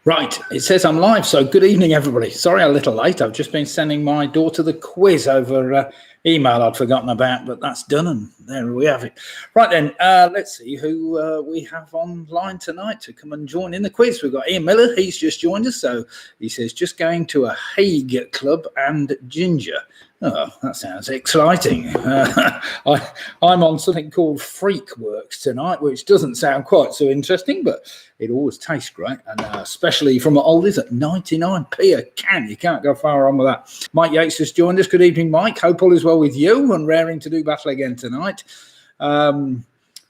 Right, it says I'm live, so good evening, everybody. Sorry I'm a little late. I've just been sending my daughter the quiz over email I'd forgotten about, but that's done, and there we have it. Right then, let's see who we have online tonight to come and join in the quiz. We've got Ian Miller, he's just joined us, so he says, just going to a Hague club and ginger. Oh, that sounds exciting. I'm on something called Freak Works tonight, which doesn't sound quite so interesting, but it always tastes great, and especially from oldies at 99p a can. You can't go far wrong with that. Mike Yates has joined us. Good evening, Mike. Hope all is well with you, and raring to do battle again tonight.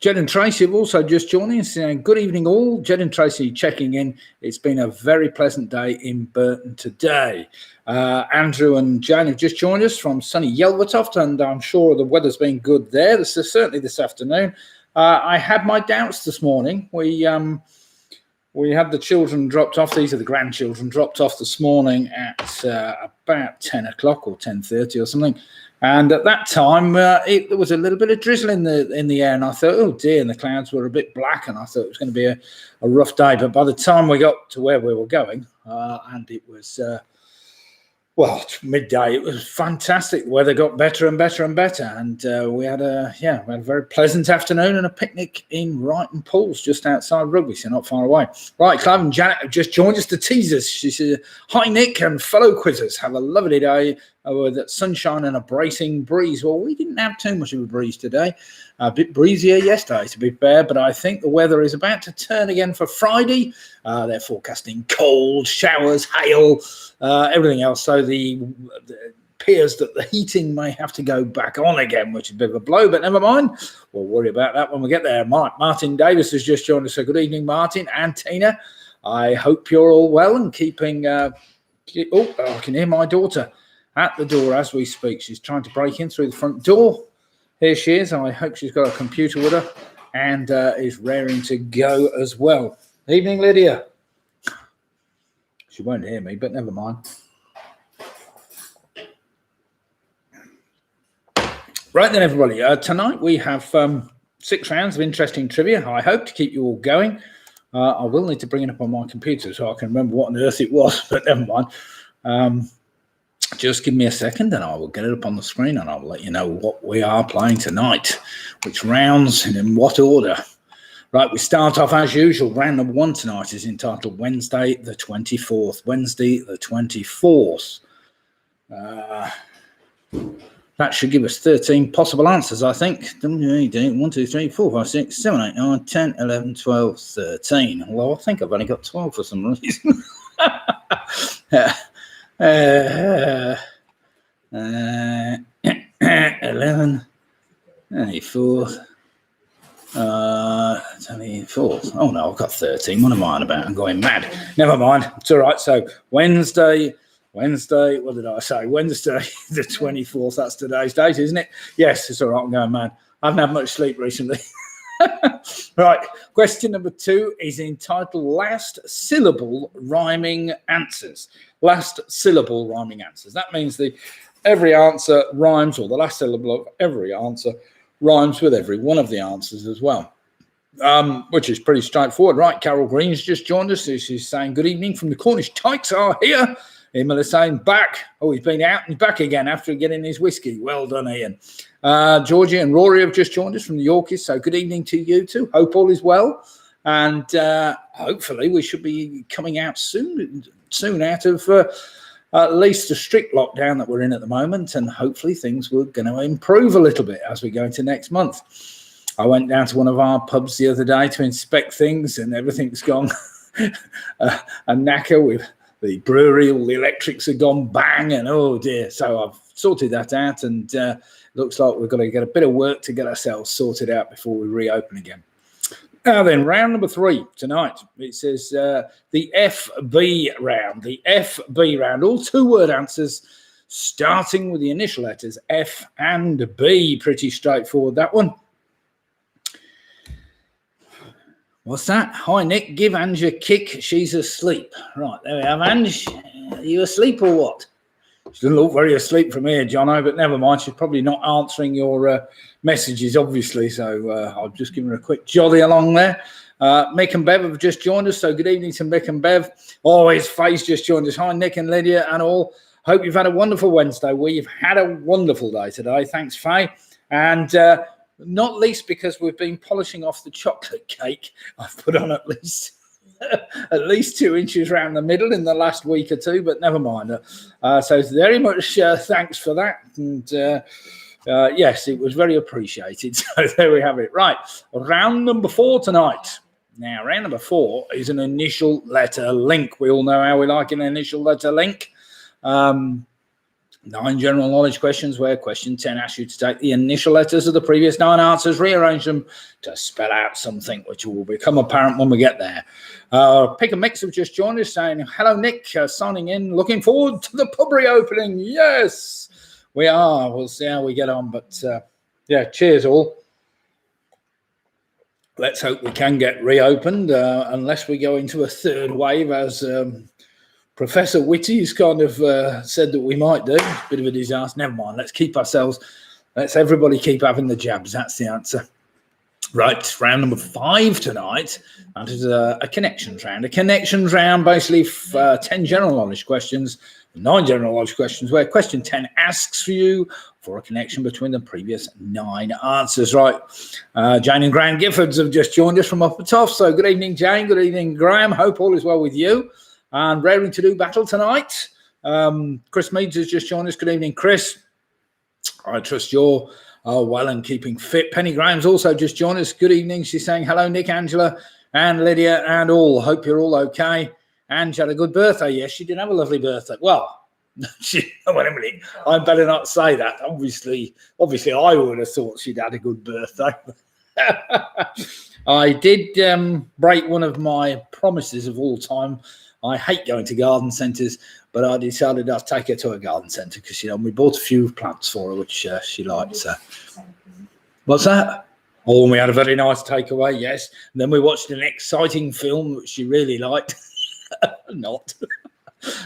Jed and Tracy have also just joined us, saying good evening all. Jed and Tracy checking in. It's been a very pleasant day in Burton today. Andrew and Jane have just joined us from sunny Yelvertoft, and I'm sure the weather's been good there. This is certainly this afternoon. I had my doubts this morning. We had the children dropped off. These are the grandchildren dropped off this morning at about 10 o'clock or 10:30 or something. And at that time, there was a little bit of drizzle in the air, and I thought, oh dear, and the clouds were a bit black, and I thought it was going to be a rough day. But by the time we got to where we were going, and it was, well, midday, it was fantastic. The weather got better and better and better, and we had a very pleasant afternoon and a picnic in Wrighton Pools, just outside Rugby, so not far away. Right, Clive and Janet have just joined us to tease us. She said, hi, Nick and fellow quizzers. Have a lovely day with sunshine and a bracing breeze. Well, we didn't have too much of a breeze today. A bit breezier yesterday, to be fair, but I think the weather is about to turn again for Friday. They're forecasting cold, showers, hail, everything else. So it appears that the heating may have to go back on again, which is a bit of a blow, but never mind. We'll worry about that when we get there. Martin Davis has just joined us. So good evening, Martin and Tina. I hope you're all well and keeping... I can hear my daughter at the door as we speak. She's trying to break in through the front door. Here she is. I hope she's got a computer with her and is raring to go as well. Evening, Lydia. She won't hear me, but never mind. Right then, everybody. Tonight we have 6 rounds of interesting trivia. I hope to keep you all going. I will need to bring it up on my computer so I can remember what on earth it was, but never mind. Just give me a second and I will get it up on the screen and I will let you know what we are playing tonight, which rounds and in what order. Right, we start off as usual. Round number 1 tonight is entitled Wednesday the 24th. Wednesday the 24th. That should give us 13 possible answers, I think. 1, 2, 3, 4, 5, 6, 7, 8, 9, 10, 11, 12, 13. Although I think I've only got 12 for some reason. 11, 24, 24. Oh no, I've got 13. What am I on about? I'm going mad. Never mind. It's all right. So Wednesday, what did I say? Wednesday the 24th. That's today's date, isn't it? Yes, it's all right. I'm going mad. I haven't had much sleep recently. Right, question number 2 is entitled Last Syllable Rhyming Answers. Last syllable rhyming answers. That means every answer rhymes, or the last syllable of every answer rhymes with every one of the answers as well, which is pretty straightforward. Right, Carol Green's just joined us. She's saying, good evening from the Cornish Tykes are here. Emil is saying, back. Oh, he's been out and back again after getting his whiskey. Well done, Ian. Georgie and Rory have just joined us from the Yorkies, so good evening to you too. Hope all is well, and hopefully we should be coming out soon out of at least a strict lockdown that we're in at the moment, and hopefully things were going to improve a little bit as we go into next month. I went down to one of our pubs the other day to inspect things, and everything's gone a knacker with the brewery. All the electrics have gone bang, and oh dear. So I've sorted that out, and looks like we've got to get a bit of work to get ourselves sorted out before we reopen again. Now then, round number 3 tonight. It says the FB round. The FB round. All 2-word answers starting with the initial letters F and B. Pretty straightforward, that one. What's that? Hi, Nick. Give Ange a kick. She's asleep. Right, there we have Ange. Are you asleep or what? She doesn't look very asleep from here, Jono, but never mind. She's probably not answering your messages, obviously. So I'll just give her a quick jolly along there. Mick and Bev have just joined us, so good evening to Mick and Bev. His face just joined us. Hi, Nick and Lydia and all. Hope you've had a wonderful Wednesday. We've had a wonderful day today. Thanks, Faye. And not least because we've been polishing off the chocolate cake. I've put on at least 2 inches around the middle in the last week or two, but never mind. So very much thanks for that. And yes, it was very appreciated. So there we have it. Right, round number 4 tonight. Now, round number 4 is an initial letter link. We all know how we like an initial letter link. 9 general knowledge questions where question 10 asks you to take the initial letters of the previous 9 answers, rearrange them to spell out something which will become apparent when we get there. Pick a Mix have just joined us saying, hello, Nick, signing in, looking forward to the pub reopening. Yes, we are. We'll see how we get on. But yeah, cheers all. Let's hope we can get reopened unless we go into a third wave as Professor Whitty's kind of said that we might do. It's a bit of a disaster. Never mind. Let's everybody keep having the jabs. That's the answer. Right, round number 5 tonight. That is a connections round. A connections round, basically 10 general knowledge questions, 9 general knowledge questions, where question 10 asks for you for a connection between the previous 9 answers. Right, Jane and Graham Giffords have just joined us from up the top. So good evening, Jane. Good evening, Graham. Hope all is well with you. And raring to do battle tonight. Chris Meads has just joined us. Good evening, Chris. I trust you're well and keeping fit. Penny Graham's also just joined us. Good evening. She's saying hello, Nick, Angela, and Lydia, and all. Hope you're all okay. And she had a good birthday. Yes, she did have a lovely birthday. Well, wait a minute. I better not say that. Obviously, I would have thought she'd had a good birthday. I did break one of my promises of all time. I hate going to garden centres, but I decided I'd take her to a garden centre because, we bought a few plants for her, which she liked. So. What's that? Oh, and we had a very nice takeaway, yes. And then we watched an exciting film, which she really liked. Not.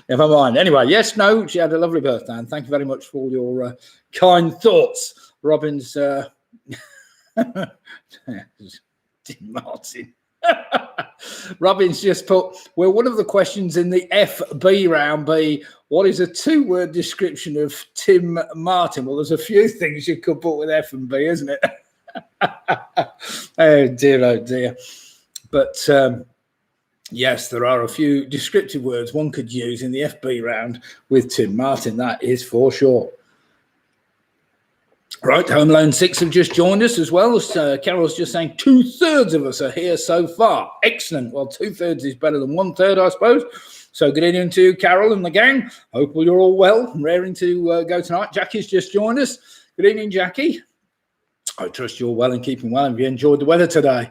Never mind. Anyway, yes, no, she had a lovely birthday, and thank you very much for all your kind thoughts. Robin's... Martin. Robin's just put, well, one of the questions in the FB round be, what is a 2-word description of Tim Martin? Well, there's a few things you could put with F and B, isn't it? Oh, dear. But, yes, there are a few descriptive words one could use in the FB round with Tim Martin. That is for sure. Right, Home Loan 6 have just joined us as well. Carol's just saying 2/3 of us are here so far. Excellent. Well, 2/3 is better than 1/3, I suppose. So good evening to Carol and the gang. Hope you're all well and raring to go tonight. Jackie's just joined us. Good evening, Jackie. I trust you're well and keeping well and you enjoyed the weather today.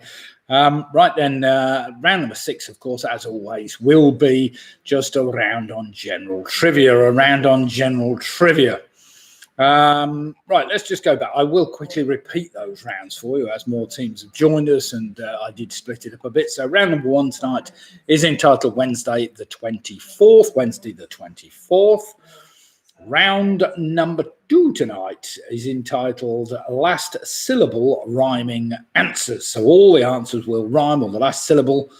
Right then, round number 6, of course, as always, will be just a round on general trivia. Right, let's just go back. I will quickly repeat those rounds for you as more teams have joined us, and I did split it up a bit. So round number 1 tonight is entitled Wednesday the 24th. Round number 2 tonight is entitled Last Syllable Rhyming Answers. So all the answers will rhyme, or the last syllable,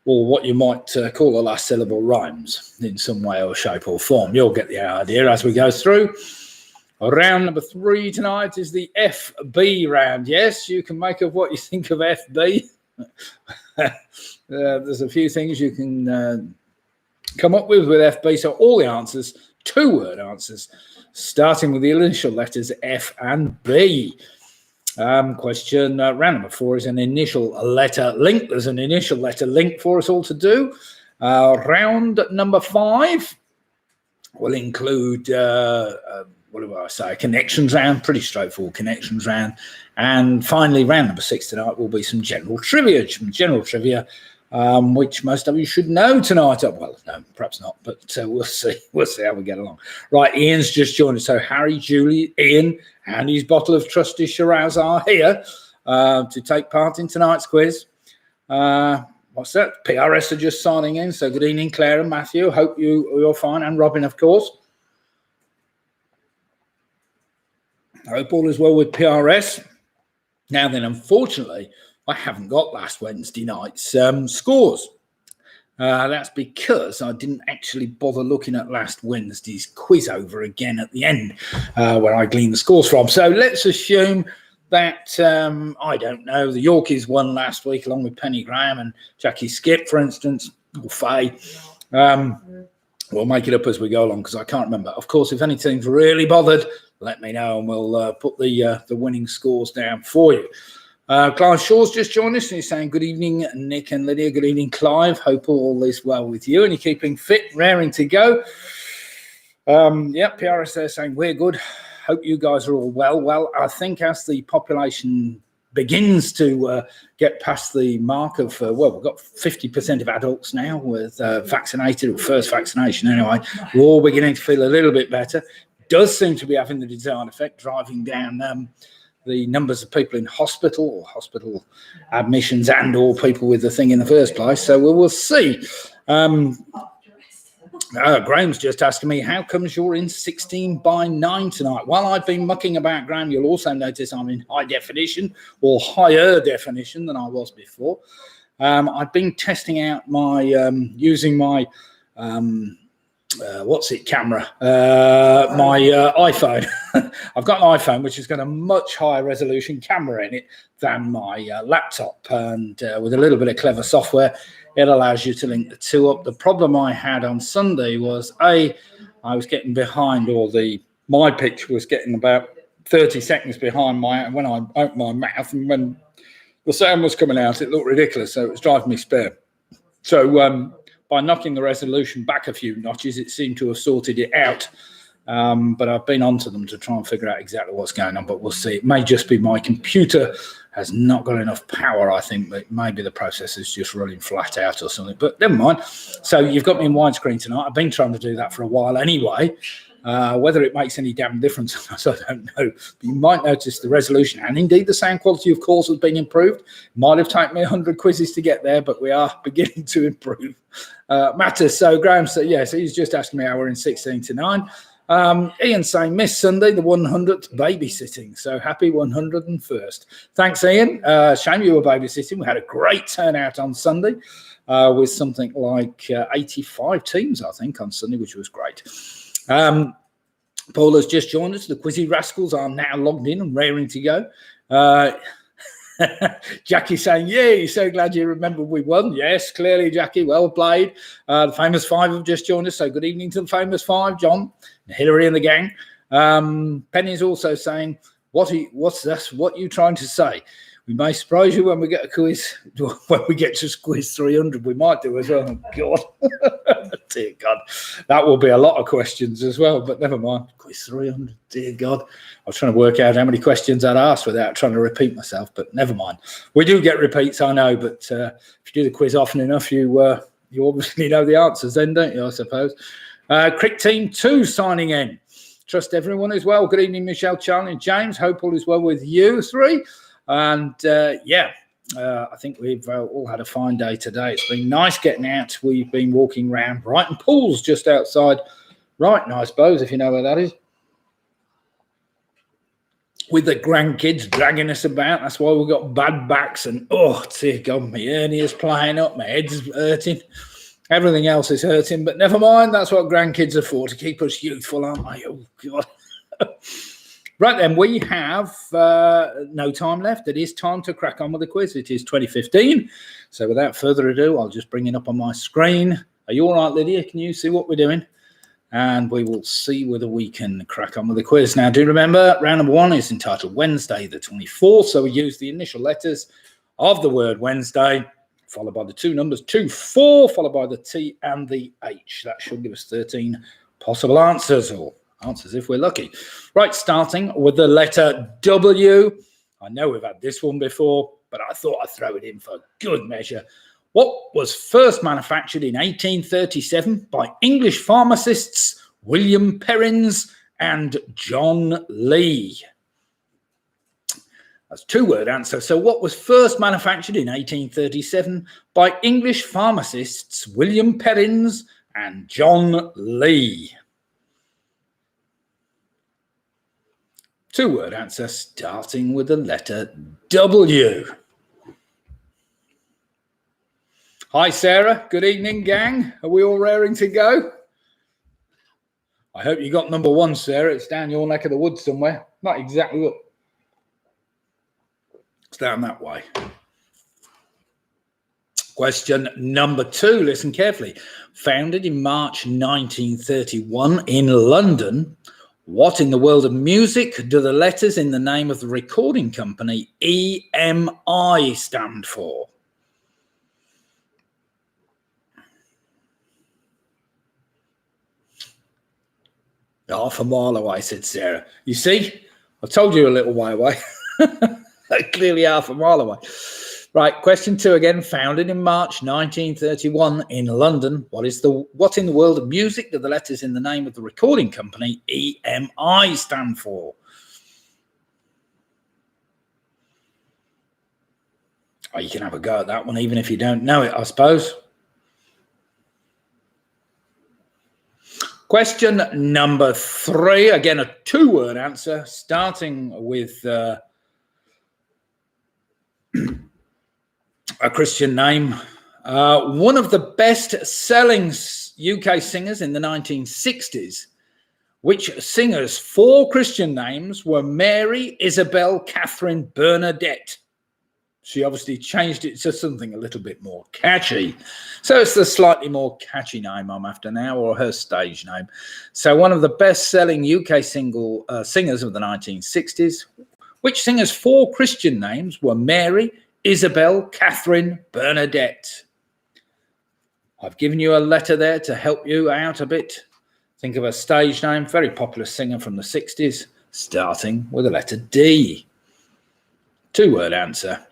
or what you might call the last syllable rhymes in some way or shape or form. You'll get the idea as we go through. Round number 3 tonight is the FB round. Yes, you can make of what you think of FB. There's a few things you can come up with FB. So all the answers, 2-word answers, starting with the initial letters F and B. Round number 4 is an initial letter link. There's an initial letter link for us all to do. Round number 5 will include... what do I say? A connections round, pretty straightforward connections round. And finally, round number 6 tonight will be some general trivia, which most of you should know tonight. Well, no, perhaps not, but we'll see. We'll see how we get along. Right, Ian's just joined us. So Harry, Julie, Ian, and his bottle of trusty Shiraz are here to take part in tonight's quiz. What's that? PRS are just signing in. So good evening, Claire and Matthew. Hope you're fine. And Robin, of course. I hope all is well with PRS. Now then, unfortunately, I haven't got last Wednesday night's scores. That's because I didn't actually bother looking at last Wednesday's quiz over again at the end, where I gleaned the scores from. So let's assume that, I don't know, the Yorkies won last week along with Penny Graham and Jackie Skip, for instance, or Faye. We'll make it up as we go along because I can't remember. Of course, if anything's really bothered, let me know and we'll put the winning scores down for you. Clive Shaw's just joined us and he's saying, good evening, Nick and Lydia. Good evening, Clive. Hope all is well with you and you're keeping fit, raring to go. PRS there saying, we're good. Hope you guys are all well. Well, I think as the population begins to get past the mark of, we've got 50% of adults now with vaccinated or first vaccination anyway. We're all beginning to feel a little bit better. Does seem to be having the desired effect, driving down the numbers of people in hospital or hospital admissions and or people with the thing in the first place. So we will see. Graham's just asking me, how comes you're in 16:9 tonight? Well, I've been mucking about, Graham. You'll also notice I'm in high definition or higher definition than I was before. I've been testing out my, using my, camera, my iPhone. I've got an iPhone which has got a much higher resolution camera in it than my laptop, and with a little bit of clever software it allows you to link the two up. The problem I had on Sunday was I was getting behind, or my pitch was getting about 30 seconds behind when I opened my mouth, and when the sound was coming out it looked ridiculous, so it was driving me spare. So by knocking the resolution back a few notches, it seemed to have sorted it out. But I've been onto them to try and figure out exactly what's going on, but we'll see. It may just be my computer has not got enough power, I think, but maybe the processor's just running flat out or something, but never mind. So you've got me in widescreen tonight. I've been trying to do that for a while anyway. Whether it makes any damn difference, I don't know. But you might notice the resolution and indeed the sound quality, of course, has been improved. Might have taken me 100 quizzes to get there, but we are beginning to improve matters. So Graham said, yes, he's just asking me how we're in 16:9. Ian saying, miss Sunday, the 100th babysitting. So happy 101st. Thanks, Ian. Shame you were babysitting. We had a great turnout on Sunday with something like 85 teams, I think, on Sunday, which was great. Paul has just joined us. The Quizzy Rascals are now logged in and raring to go. Jackie saying, yay, so glad you remember we won. Yes, clearly, Jackie, well played. The Famous Five have just joined us, so good evening to the Famous Five, John, Hillary and the gang. Penny's also saying, what's this? What are you trying to say? We may surprise you when we get a quiz, when we get to quiz 300. We might do as well. Oh, God. Dear God. That will be a lot of questions as well, but never mind. Quiz 300, dear God. I was trying to work out how many questions I'd asked without trying to repeat myself, but never mind. We do get repeats, I know, but if you do the quiz often enough, you obviously know the answers then, don't you, I suppose? Crick Team 2 signing in. Trust everyone is well. Good evening, Michelle, Charlie and James. Hope all is well with you three. And I think we've all had a fine day today. It's been nice getting out. We've been walking around Brighton Pools just outside Brighton, I suppose, if you know where that is, with the grandkids dragging us about. That's why we've got bad backs and, oh, dear God, my hernia's playing up, my head's hurting. Everything else is hurting, but never mind. That's what grandkids are for, to keep us youthful, aren't they? Oh, God. Right then, we have no time left. It is time to crack on with the quiz. It is 2015. So without further ado, I'll just bring it up on my screen. Are you all right, Lydia? Can you see what we're doing? And we will see whether we can crack on with the quiz. Now, do remember, round number one is entitled Wednesday the 24th. So we use the initial letters of the word Wednesday, followed by the two numbers 2, 4, followed by the T and the H. That should give us 13 possible answers, or answers if we're lucky. Right, starting with the letter W. I know we've had this one before, but I thought I'd throw it in for good measure. What was first manufactured in 1837 by English pharmacists William Perrins and John Lee? That's a two-word answer. So what was first manufactured in 1837 by English pharmacists William Perrins and John Lee? Two-word answer starting with the letter W. Hi, Sarah. Good evening, gang. Are we all raring to go? I hope you got number one, Sarah. It's down your neck of the woods somewhere. Not exactly what. It's down that way. Question number 2. Listen carefully. Founded in March 1931 in London, what in the world of music do the letters in the name of the recording company EMI stand for? Half a mile away, said Sarah. You see, I told you a little way away. Clearly half a mile away. Right, question 2 again. Founded in March 1931 in London, what in the world of music do the letters in the name of the recording company EMI stand for? Oh, you can have a go at that one, even if you don't know it, I suppose. Question number 3, again a 2-word answer, starting with a Christian name. One of the best-selling UK singers in the 1960s. Which singers' 4 Christian names were Mary, Isabel, Catherine, Bernadette? She obviously changed it to something a little bit more catchy. So it's the slightly more catchy name I'm after now, or her stage name. So one of the best-selling UK singers of the 1960s. Which singers' 4 Christian names were Mary, Isabel, Catherine, Bernadette? I've given you a letter there to help you out a bit. Think of a stage name, very popular singer from the 60s, starting with the letter D. 2-word answer.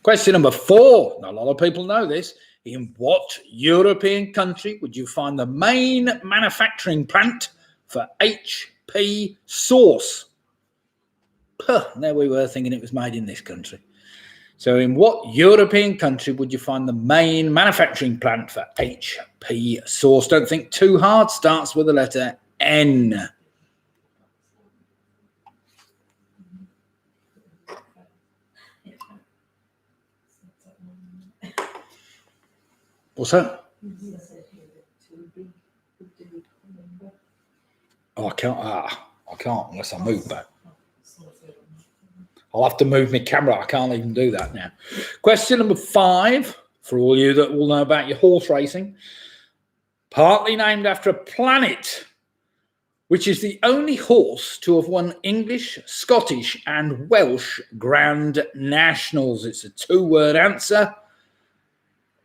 Question number 4. Not a lot of people know this. In what European country would you find the main manufacturing plant for HP sauce? There we were thinking it was made in this country. So in what European country would you find the main manufacturing plant for HP sauce? Don't think too hard. Starts with the letter N. What's that? Oh, I can't unless I move back. I'll have to move my camera. I can't even do that now. Question number 5, for all you that will know about your horse racing. Partly named after a planet, which is the only horse to have won English, Scottish and Welsh Grand Nationals. It's a 2-word answer,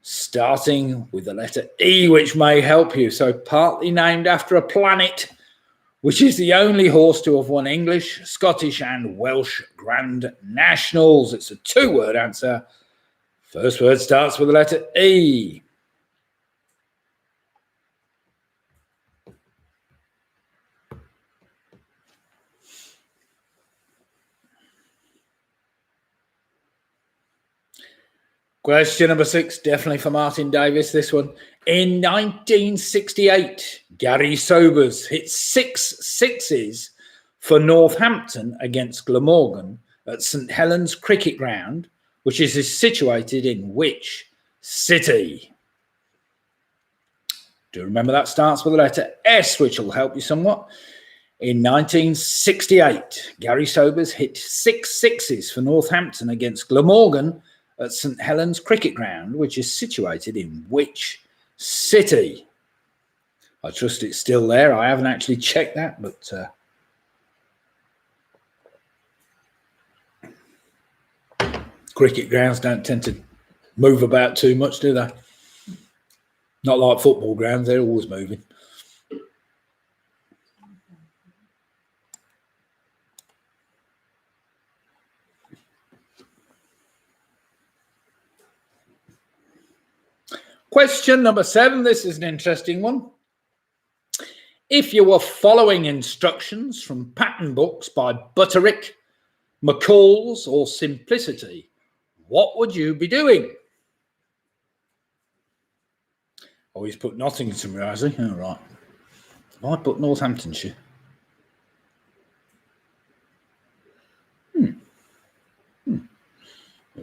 starting with the letter E, which may help you. So partly named after a planet, which is the only horse to have won English, Scottish and Welsh Grand Nationals. It's a 2-word answer. First word starts with the letter E. Question number 6, definitely for Martin Davis, this one. In 1968, Gary Sobers hit 6 sixes for Northampton against Glamorgan at St Helens Cricket Ground, which is situated in which city? Do you remember that starts with the letter S, which will help you somewhat. In 1968, Gary Sobers hit 6 sixes for Northampton against Glamorgan at St Helens Cricket Ground, which is situated in which city? I trust it's still there. I haven't actually checked that, but cricket grounds don't tend to move about too much, do they? Not like football grounds, they're always moving. Question number 7. This is an interesting one. If you were following instructions from pattern books by Butterick, McCall's or Simplicity, what would you be doing? Oh, he's put Nottinghamshire, has he? All right. Have I put Northamptonshire?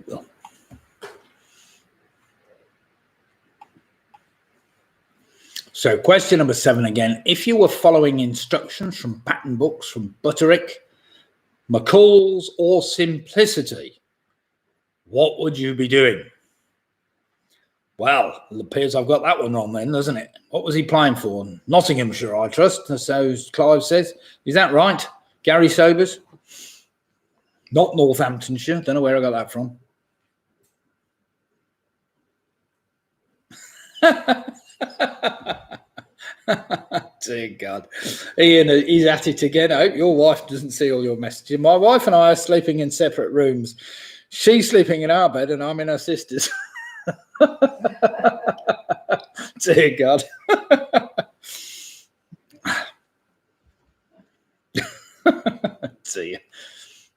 Well, So question number 7 again. If you were following instructions from pattern books from Butterick, McCall's or Simplicity, what would you be doing? Well, it appears I've got that one wrong then, doesn't it? What was he playing for? Nottinghamshire, I trust. So Clive says. Is that right? Gary Sobers? Not Northamptonshire. Don't know where I got that from. Dear God. Ian, he's at it again. I hope your wife doesn't see all your messages. My wife and I are sleeping in separate rooms. She's sleeping in our bed and I'm in her sister's. Dear God. Dear.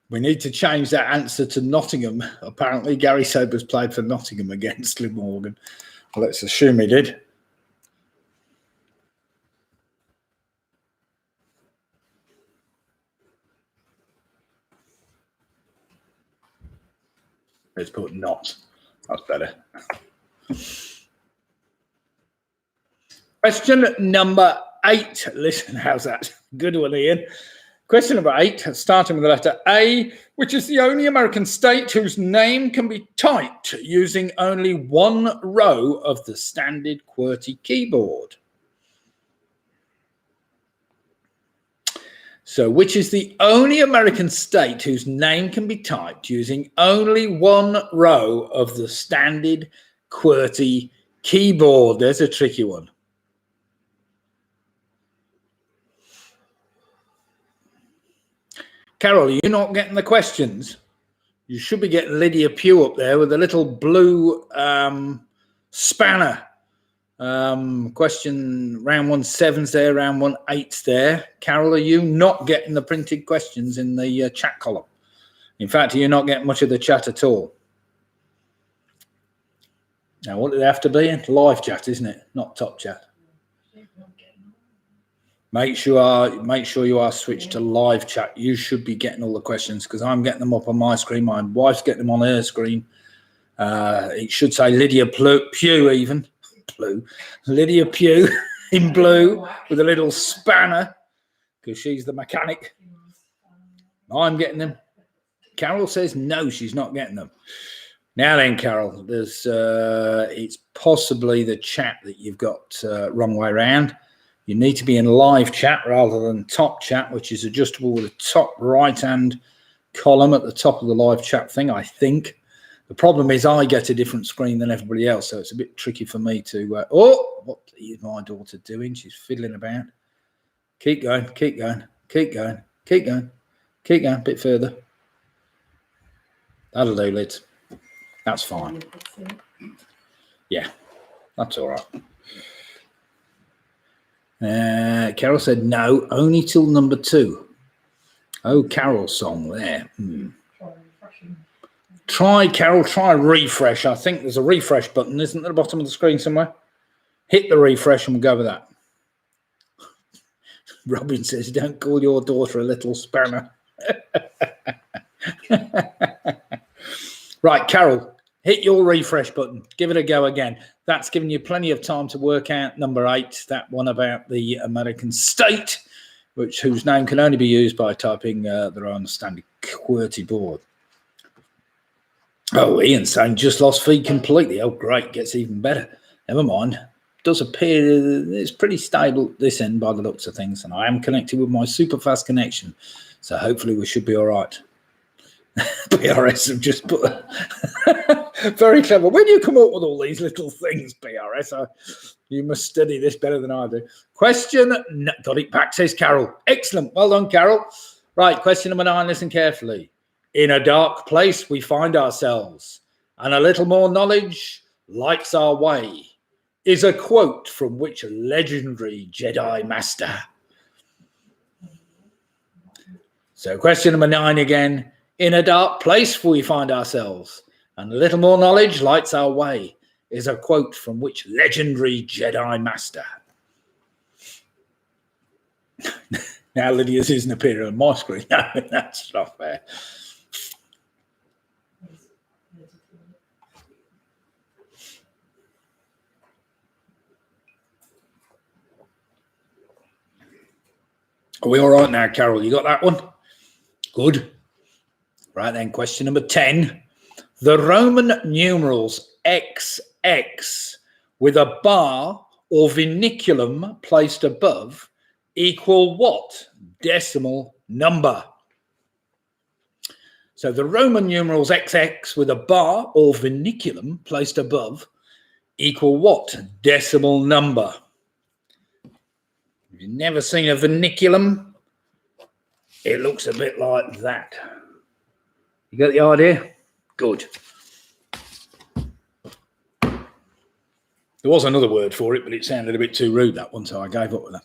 We need to change that answer to Nottingham. Apparently, Gary Sobers played for Nottingham against Glamorgan. Well, let's assume he did. Let's put not. That's better. Question number 8. Listen, how's that? Good one, Ian. Question number 8, starting with the letter A, which is the only American state whose name can be typed using only one row of the standard QWERTY keyboard. So, which is the only American state whose name can be typed using only one row of the standard QWERTY keyboard? There's a tricky one. Carol, are you not getting the questions? You should be getting Lydia Pugh up there with a little blue spanner. Question round 1-7's there, round 1-8's there. Carol, are you not getting the printed questions in the chat column? In fact, are you not getting much of the chat at all? Now, what do they have to be? Live chat, isn't it? Not top chat. Make sure you are switched to live chat. You should be getting all the questions because I'm getting them up on my screen. My wife's getting them on her screen. It should say Lydia Pugh even. Lydia Pugh in blue with a little spanner because she's the mechanic. I'm getting them. Carol says no, she's not getting them. Now then, Carol, there's it's possibly the chat that you've got wrong way around. You need to be in live chat rather than top chat, which is adjustable with the top right-hand column at the top of the live chat thing, I think. The problem is I get a different screen than everybody else, so it's a bit tricky for me to... what is my daughter doing? She's fiddling about. Keep going, keep going, keep going, keep going, keep going, a bit further. That'll do, Liz. That's fine. Yeah, that's all right. Carol said no, only till number 2. Oh, Carol's song there. Try, Carol, try refresh. I think there's a refresh button, isn't there, at the bottom of the screen somewhere? Hit the refresh and we'll go with that. Robin says, don't call your daughter a little spanner. Right, Carol, hit your refresh button. Give it a go again. That's giving you plenty of time to work out number 8, that one about the American state, whose name can only be used by typing their own standard QWERTY board. Oh, Ian's saying just lost feed completely. Oh, great. Gets even better. Never mind. Does appear it's pretty stable this end by the looks of things, and I am connected with my super fast connection, so hopefully we should be all right. PRS have just put very clever. When you come up with all these little things, PRS, you must study this better than I do. Question, got it back, says Carol. Excellent. Well done, Carol. Right, question number 9, listen carefully. In a dark place we find ourselves, and a little more knowledge lights our way, is a quote from which legendary Jedi Master? So question number 9 again. In a dark place we find ourselves, and a little more knowledge lights our way, is a quote from which legendary Jedi Master? Now Lydia's isn't appearing on my screen. No, that's not fair. Are we all right now, Carol? You got that one? Good. Right then, question number 10. The Roman numerals XX with a bar or vinculum placed above equal what decimal number? So the Roman numerals XX with a bar or vinculum placed above equal what decimal number? If you've never seen a vinculum, it looks a bit like that. You got the idea? Good. There was another word for it, but it sounded a bit too rude, that one, so I gave up with that.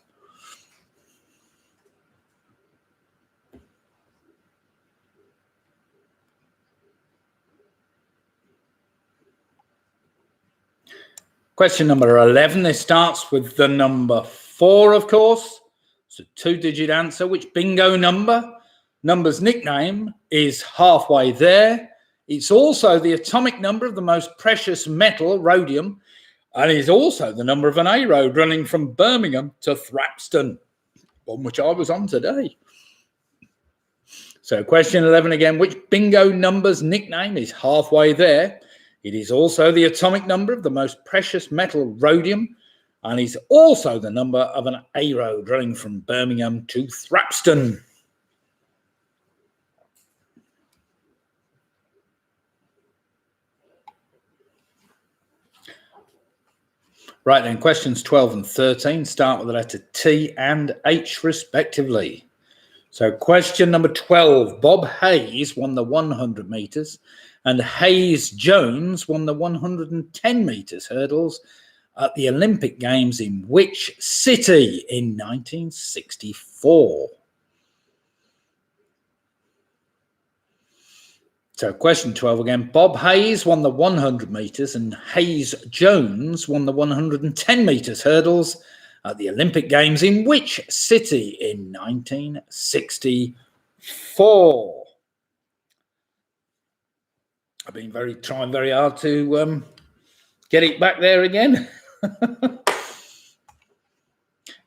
Question number 11. This starts with the number 4, of course. It's a 2-digit answer. Which bingo number? Number's nickname is halfway there. It's also the atomic number of the most precious metal, rhodium, and is also the number of an A road running from Birmingham to Thrapston, on which I was on today. So question 11 again. Which bingo number's nickname is halfway there? It is also the atomic number of the most precious metal, rhodium, and is also the number of an A road running from Birmingham to Thrapston. Right then, questions 12 and 13 start with the letter T and H respectively. So question number 12, Bob Hayes won the 100 metres and Hayes Jones won the 110 metres hurdles at the Olympic Games in which city in 1964? So question 12 again. Bob Hayes won the 100 metres and Hayes Jones won the 110 metres hurdles at the Olympic Games in which city in 1964? I've been trying very hard to get it back there again.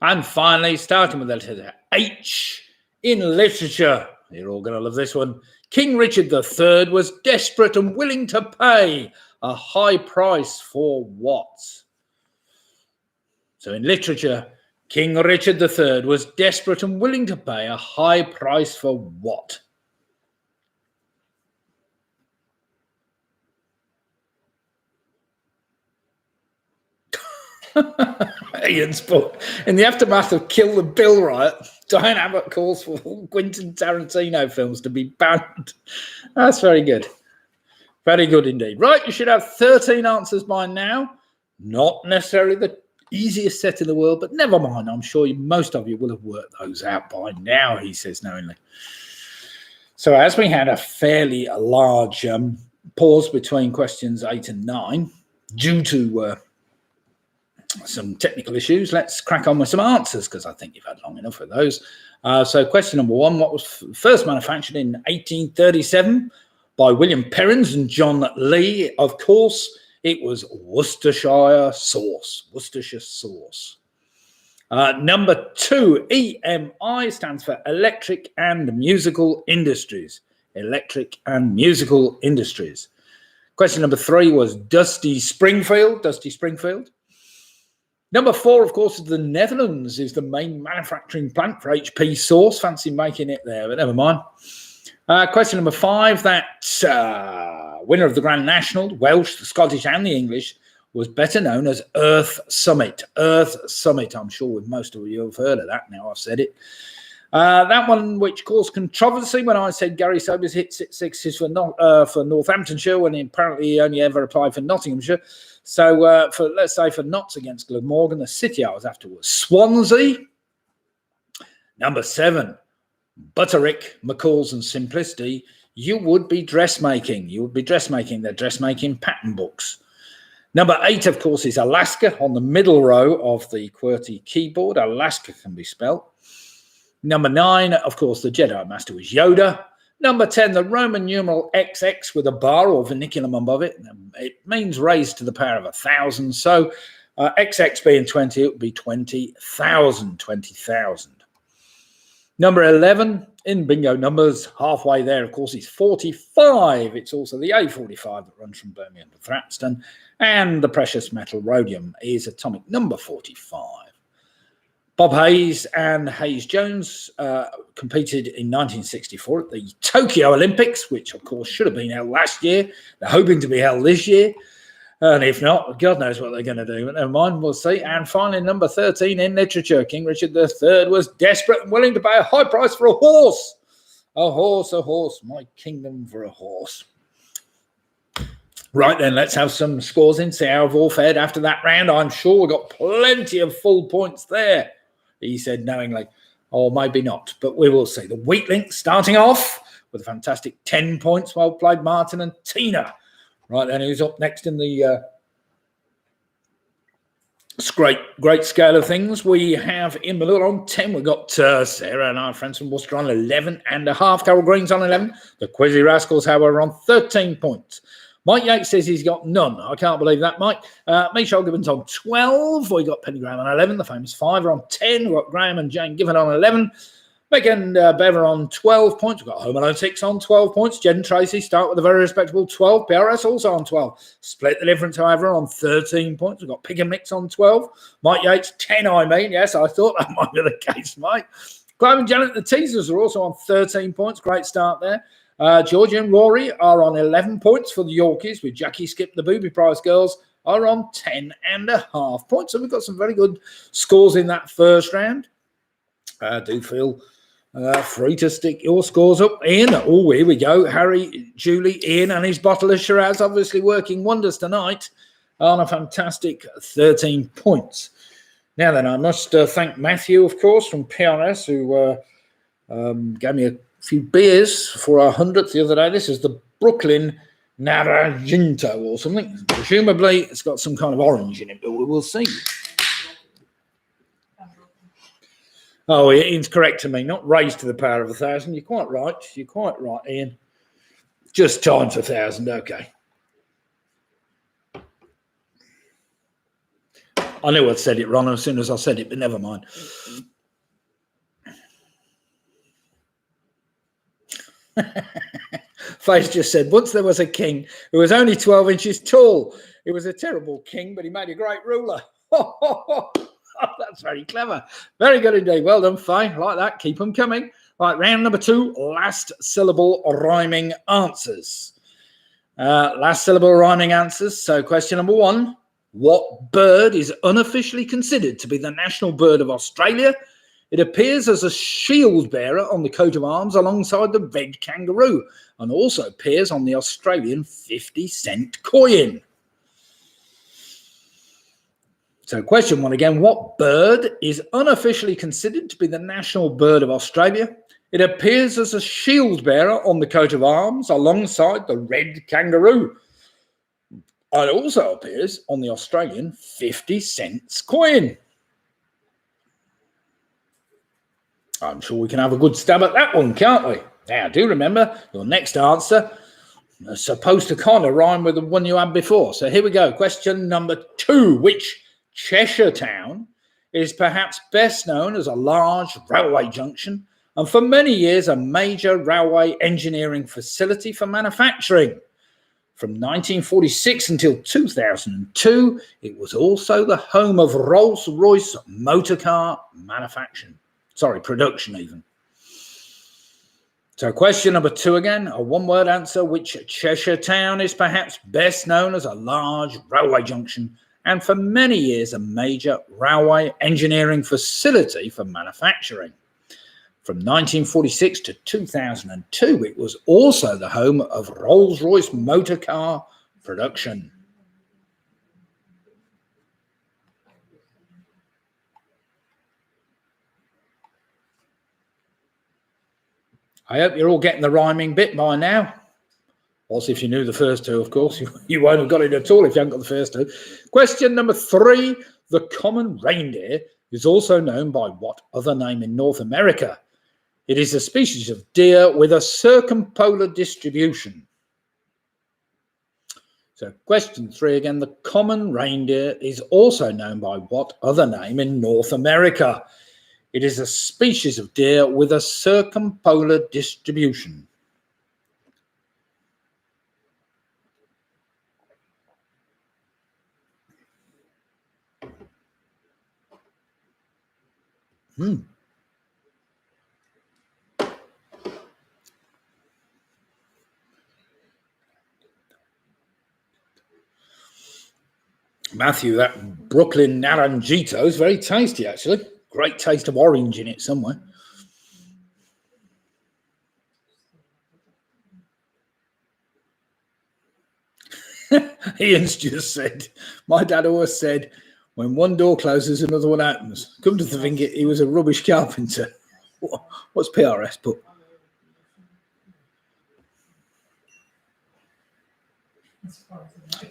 And finally, starting with the letter H in literature. You're all going to love this one. King Richard III was desperate and willing to pay a high price for what? So in literature, King Richard III was desperate and willing to pay a high price for what? Ian's book. In the aftermath of Kill the Bill riot, Diane Abbott calls for all Quentin Tarantino films to be banned. That's very good. Very good indeed. Right, you should have 13 answers by now. Not necessarily the easiest set in the world, but never mind. I'm sure most of you will have worked those out by now, he says knowingly. So as we had a fairly large pause between questions 8 and 9, due to some technical issues, let's crack on with some answers because I think you've had long enough of those. So question number 1, what was first manufactured in 1837 by William Perrins and John Lee? Of course, it was Worcestershire sauce. Worcestershire sauce. Number 2, EMI stands for Electric and Musical Industries. Electric and Musical Industries. Question number 3 was Dusty Springfield. Dusty Springfield. Number 4, of course, is the Netherlands is the main manufacturing plant for HP sauce. Fancy making it there, but never mind. Question number 5, that winner of the Grand National, Welsh, the Scottish and the English, was better known as Earth Summit. Earth Summit. I'm sure most of you have heard of that now I've said it. That one which caused controversy when I said Gary Sobers hit sixes for Northamptonshire when he apparently only ever applied for Nottinghamshire. So let's say for Notts against Glamorgan, the city I was after was Swansea. Number 7, Butterick, McCall's and Simplicity. You would be dressmaking. You would be dressmaking. They're dressmaking pattern books. Number 8, of course, is Alaska on the middle row of the QWERTY keyboard. Alaska can be spelt. Number 9, of course, the Jedi Master was Yoda. Number 10, the Roman numeral XX with a bar or vernaculum above it. It means raised to the power of 1,000. So XX being 20, it would be 20,000. 20,000. Number 11 in bingo numbers, halfway there, of course, is 45. It's also the A45 that runs from Birmingham to Thrapston. And the precious metal rhodium is atomic number 45. Bob Hayes and Hayes Jones competed in 1964 at the Tokyo Olympics, which, of course, should have been held last year. They're hoping to be held this year. And if not, God knows what they're going to do. But never mind, we'll see. And finally, number 13 in literature, King Richard III was desperate and willing to pay a high price for a horse. A horse, my kingdom for a horse. Right then, let's have some scores in, see how we've all fared after that round. I'm sure we've got plenty of full points there, he said knowingly. Or maybe not, but we will see. The Wheatlink starting off with a fantastic 10 points. Well played, Martin and Tina. Right then, who's up next in the great scale of things? We have in Malula on 10. We've got Sarah and our friends from Worcester on 11.5. Carol Green's on 11. The Quizzy Rascals, however, on 13 points. Mike Yates says he's got none. I can't believe that, Mike. Michelle Gibbons on 12. We got Penny Graham on 11. The famous Fiver on 10. We've got Graham and Jane Given on 11. Megan Bever on 12 points. We've got Home Alone 6 on 12 points. Jen Tracy start with a very respectable 12. PRS also on 12. Split the difference, however, on 13 points. We've got Pick and Mix on 12. Mike Yates, 10, I mean. Yes, I thought that might be the case, Mike. Clive and Janet, the Teasers, are also on 13 points. Great start there. Georgie and Rory are on 11 points for the Yorkies, with Jackie Skip, the Booby Prize girls, are on 10.5 points. So we've got some very good scores in that first round. Do feel free to stick your scores up. Ian, oh, here we go. Harry, Julie, Ian and his bottle of Shiraz obviously working wonders tonight on a fantastic 13 points. Now then, I must thank Matthew, of course, from PRS, who gave me a few beers for our 100th the other day. This is the Brooklyn Naranjito or something. Presumably, it's got some kind of orange in it, but we will see. Oh, Ian's correcting me, not raised to the power of 1,000. You're quite right. You're quite right, Ian. Just times 1,000, okay. I knew I'd said it wrong as soon as I said it, but never mind. Face just said, once there was a king who was only 12 inches tall. He was a terrible king, but he made a great ruler. That's very clever. Very good indeed. Well done, Faye. Like that. Keep them coming. Right, round number 2, last syllable rhyming answers. Last syllable rhyming answers. So question number 1. What bird is unofficially considered to be the national bird of Australia? It appears as a shield bearer on the coat of arms alongside the red kangaroo and also appears on the Australian 50-cent coin. So question 1 again, what bird is unofficially considered to be the national bird of Australia? It appears as a shield bearer on the coat of arms alongside the red kangaroo. And also appears on the Australian 50-cent coin. I'm sure we can have a good stab at that one, can't we? Now, do remember, your next answer is supposed to kind of rhyme with the one you had before. So here we go. Question number 2. Which Cheshire town is perhaps best known as a large railway junction and for many years a major railway engineering facility for manufacturing? From 1946 until 2002, it was also the home of Rolls-Royce motorcar production even. So question number 2 again, a one-word answer. Which Cheshire town is perhaps best known as a large railway junction and for many years a major railway engineering facility for manufacturing? From 1946 to 2002, it was also the home of Rolls-Royce motorcar production. I hope you're all getting the rhyming bit by now. Also, if you knew the first 2, of course, you won't have got it at all if you haven't got the first 2. Question number 3, the common reindeer is also known by what other name in North America? It is a species of deer with a circumpolar distribution. So question 3 again, the common reindeer is also known by what other name in North America? It is a species of deer with a circumpolar distribution. Matthew, that Brooklyn Naranjito is very tasty, actually. Great taste of orange in it somewhere. Ian's just said, my dad always said, when one door closes, another one opens. Come to think of it, he was a rubbish carpenter. What's PRS put?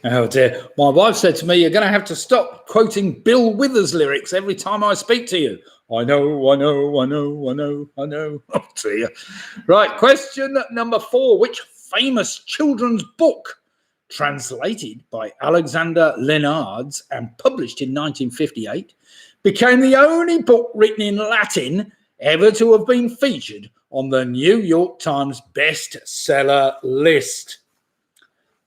Oh dear. My wife said to me, you're going to have to stop quoting Bill Withers lyrics every time I speak to you. I know, I know, I know, I know, I know. Oh dear. Right, question number 4. Which famous children's book, translated by Alexander Leonards and published in 1958, became the only book written in Latin ever to have been featured on the New York Times bestseller list?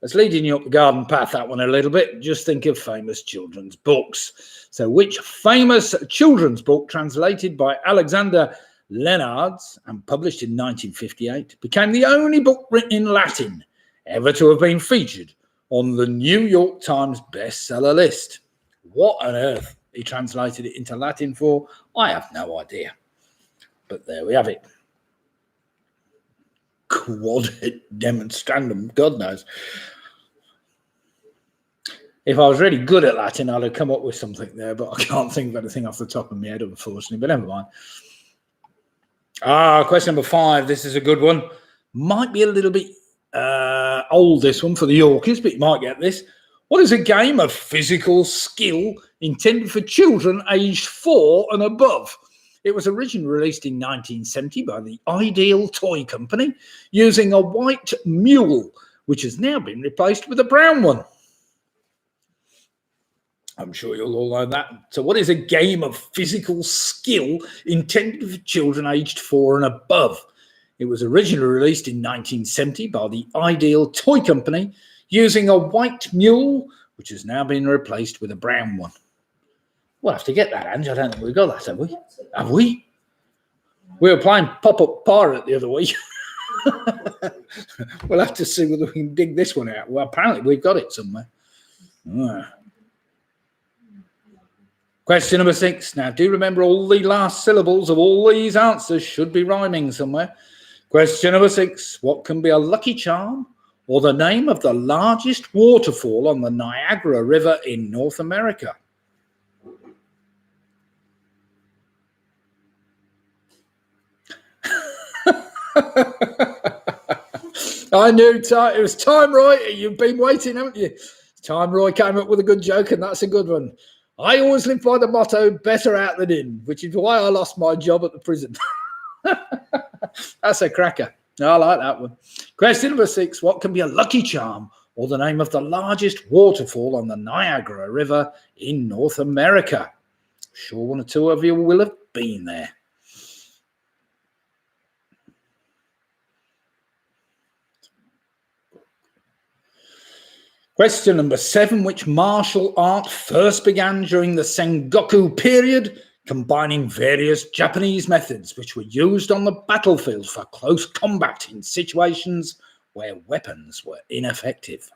That's leading you up the garden path, that one, a little bit. Just think of famous children's books. So which famous children's book, translated by Alexander Leonards and published in 1958, became the only book written in Latin ever to have been featured on the New York Times bestseller list? What on earth he translated it into Latin for, I have no idea. But there we have it. Quod demonstrandum, God knows. If I was really good at Latin, I'd have come up with something there, but I can't think of anything off the top of my head, unfortunately, but never mind. Question number 5. This is a good one. Might be a little bit old, this one, for the Yorkies, but you might get this. What is a game of physical skill intended for children aged 4 and above? It was originally released in 1970 by the Ideal Toy Company using a white mule, which has now been replaced with a brown one. I'm sure you'll all know that. So what is a game of physical skill intended for children aged 4 and above? It was originally released in 1970 by the Ideal Toy Company using a white mule, which has now been replaced with a brown one. We'll have to get that, Ange. I don't think we've got that, have we? Have we? We were playing Pop-Up Pirate the other week. We'll have to see whether we can dig this one out. Well, apparently we've got it somewhere. Question number 6. Now, do remember all the last syllables of all these answers should be rhyming somewhere. Question number 6. What can be a lucky charm or the name of the largest waterfall on the Niagara River in North America? I knew it was time, Roy. You've been waiting, haven't you? Time Roy came up with a good joke, and that's a good one. I always live by the motto, better out than in, which is why I lost my job at the prison. That's a cracker. I like that one. Question number 6. What can be a lucky charm or the name of the largest waterfall on the Niagara River in North America? Sure one or two of you will have been there. Question number 7. Which martial art first began during the Sengoku period, combining various Japanese methods which were used on the battlefield for close combat in situations where weapons were ineffective?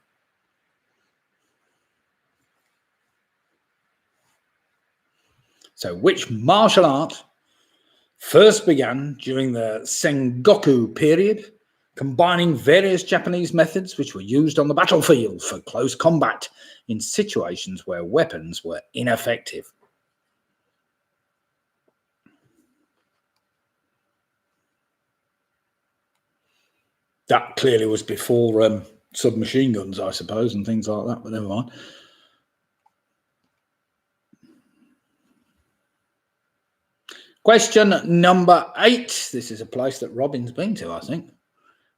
So which martial art first began during the Sengoku period, combining various Japanese methods which were used on the battlefield for close combat in situations where weapons were ineffective? That clearly was before submachine guns, I suppose, and things like that, but never mind. Question number 8. This is a place that Robin's been to, I think.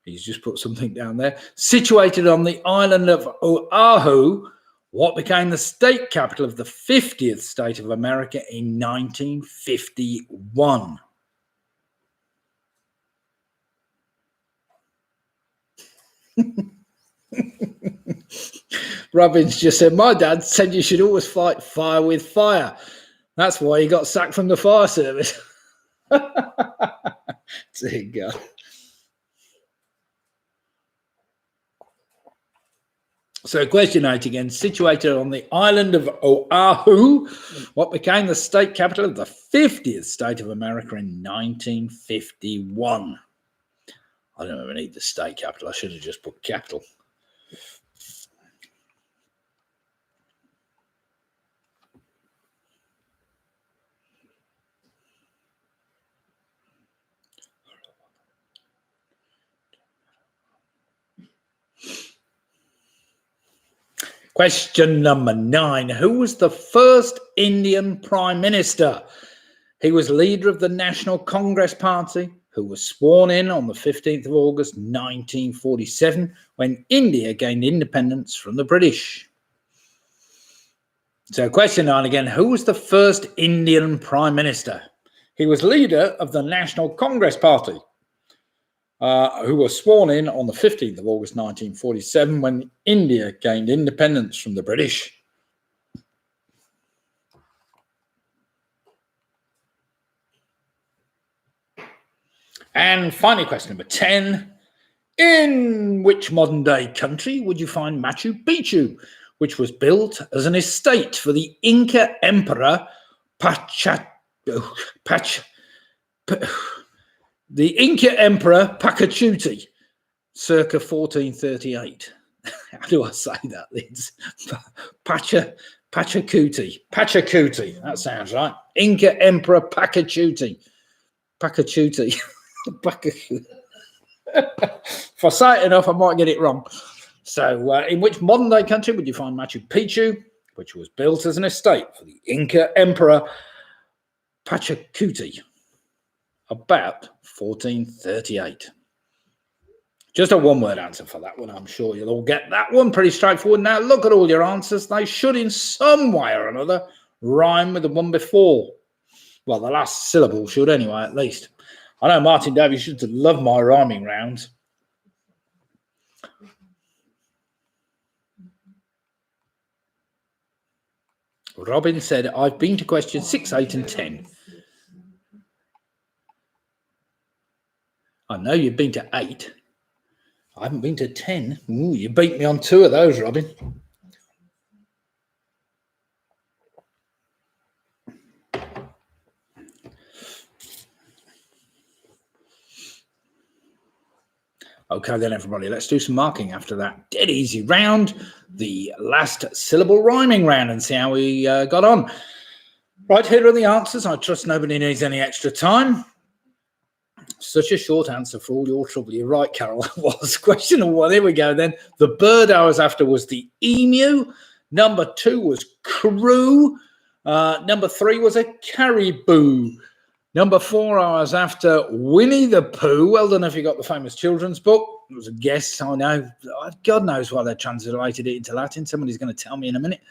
He's just put something down there. Situated on the island of Oahu, What became the state capital of the 50th state of America in 1951? Robbins just said, my dad said you should always fight fire with fire. That's why he got sacked from the fire service. There you go. So question 8 again. Situated on the island of Oahu, what became the state capital of the 50th state of America in 1951? I don't even need the state capital. I should have just put capital. Question number 9. Who was the first Indian Prime Minister? He was leader of the National Congress Party, who was sworn in on the 15th of August 1947 when India gained independence from the British. So question 9 again. Who was the first Indian Prime Minister? He was leader of the National Congress Party, who was sworn in on the 15th of August 1947 when India gained independence from the British. And finally, question number 10. In which modern-day country would you find Machu Picchu, which was built as an estate for the Inca Emperor Pachacuti, circa 1438. How do I say that, Liz? Pachacuti. That sounds right. Inca Emperor Pachacuti. If I say it enough, I might get it wrong. So, in which modern-day country would you find Machu Picchu, which was built as an estate for the Inca Emperor Pachacuti, about 1438? Just a one-word answer for that one. I'm sure you'll all get that one. Pretty straightforward. Now, look at all your answers. They should, in some way or another, rhyme with the one before. Well, the last syllable should anyway, at least. I know Martin Davies used to love my rhyming rounds. Robin said, I've been to question 6, 8 and 10. I know you've been to 8. I haven't been to 10. Ooh, you beat me on 2 of those, Robin. Okay, then, everybody, let's do some marking after that dead easy round, the last syllable rhyming round, and see how we got on. Right, here are the answers. I trust nobody needs any extra time. Such a short answer for all your trouble. You're right, Carol. That was question number 1. Here we go, then. The bird I was after was the emu. Number 2 was crew. Number 3 was a caribou. Number 4, I was after Winnie the Pooh. Well done if you got the famous children's book. It was a guess, I know. God knows why they translated it into Latin. Somebody's going to tell me in a minute.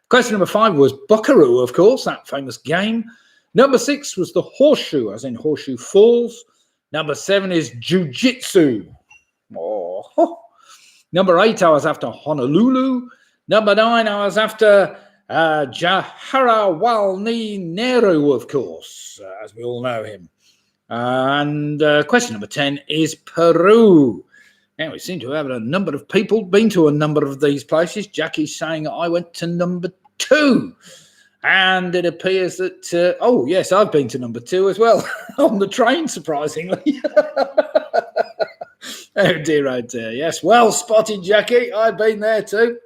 Question number 5 was Buckaroo, of course, that famous game. Number 6 was the horseshoe, as in Horseshoe Falls. Number 7 is Jiu-Jitsu. Oh. Number 8, I was after Honolulu. Number 9, I was after Jawaharlal Nehru, of course, as we all know him. And question number 10 is Peru. Now, we seem to have a number of people been to a number of these places. Jackie's saying I went to number 2. And it appears that, oh, yes, I've been to number 2 as well, on the train, surprisingly. Oh, dear. Yes, well spotted, Jackie. I've been there too.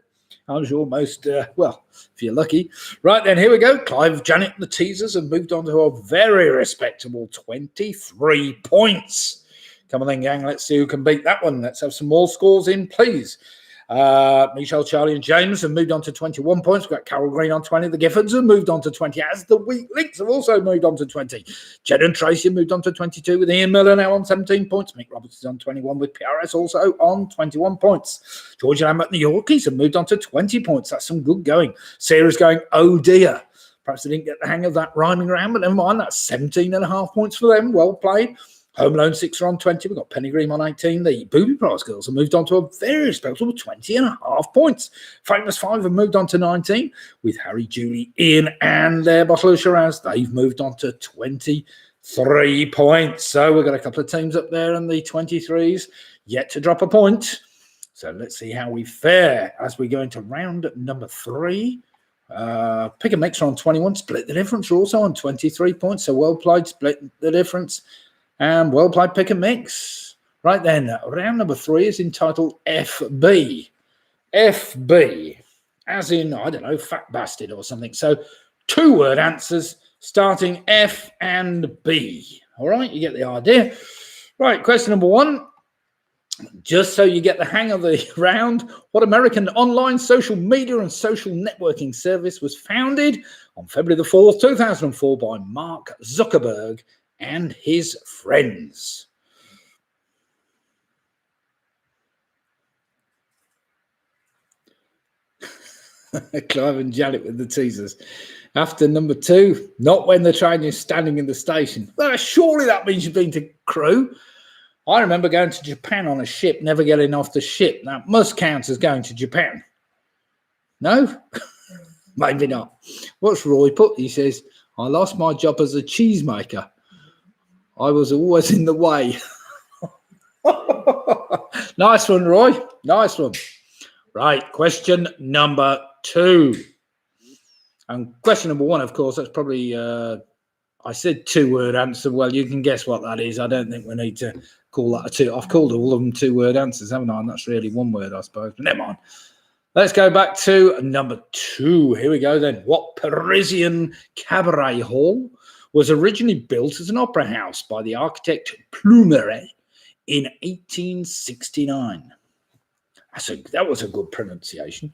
I'm sure most, well, if you're lucky. Right, then, here we go. Clive, Janet, and the teasers have moved on to a very respectable 23 points. Come on then, gang. Let's see who can beat that one. Let's have some more scores in, please. Michelle, Charlie and James have moved on to 21 points. We've got Carol Green on 20. The Giffords have moved on to 20, as the Weak Links have also moved on to 20. Jed and Tracy have moved on to 22 with Ian Miller now on 17 points. Mick Roberts is on 21 with PRS also on 21 points. George Lambert and the Yorkies have moved on to 20 points. That's some good going. Sarah's going, oh dear. Perhaps they didn't get the hang of that rhyming around, but never mind. That's 17.5 points for them. Well played. Home Loan 6 are on 20. We've got Penny Green on 18. The Booby Prize Girls have moved on to a very respectable 20.5 points. Famous 5 have moved on to 19 with Harry, Julie, Ian and their bottle of Shiraz. They've moved on to 23 points. So we've got a couple of teams up there and the 23s yet to drop a point. So let's see how we fare as we go into round number 3. Pick a Mix are on 21. Split the Difference are also on 23 points. So well played, Split the Difference. And well played, Pick a Mix. Right then, round number 3 is entitled FB. FB, as in, I don't know, fat bastard or something. So 2-word answers starting F and B. All right, you get the idea. Right, question number 1. Just so you get the hang of the round, what American online social media and social networking service was founded on February the 4th, 2004 by Mark Zuckerberg and his friends? Clive and Janet with the teasers. After number 2, not when the train is standing in the station. Well, surely that means you've been to Crewe. I remember going to Japan on a ship, never getting off the ship. That must count as going to Japan. No? Maybe not. What's Roy put? He says, I lost my job as a cheesemaker. I was always in the way. Nice one, Roy. Nice one. Right, question number 2. And question number 1, of course, that's probably, I said 2-word answer. Well, you can guess what that is. I don't think we need to call that a 2. I've called all of them 2-word answers, haven't I? And that's really 1 word, I suppose. But never mind. Let's go back to number 2. Here we go then. What Parisian cabaret hall was originally built as an opera house by the architect Plumeray in 1869? That was a good pronunciation.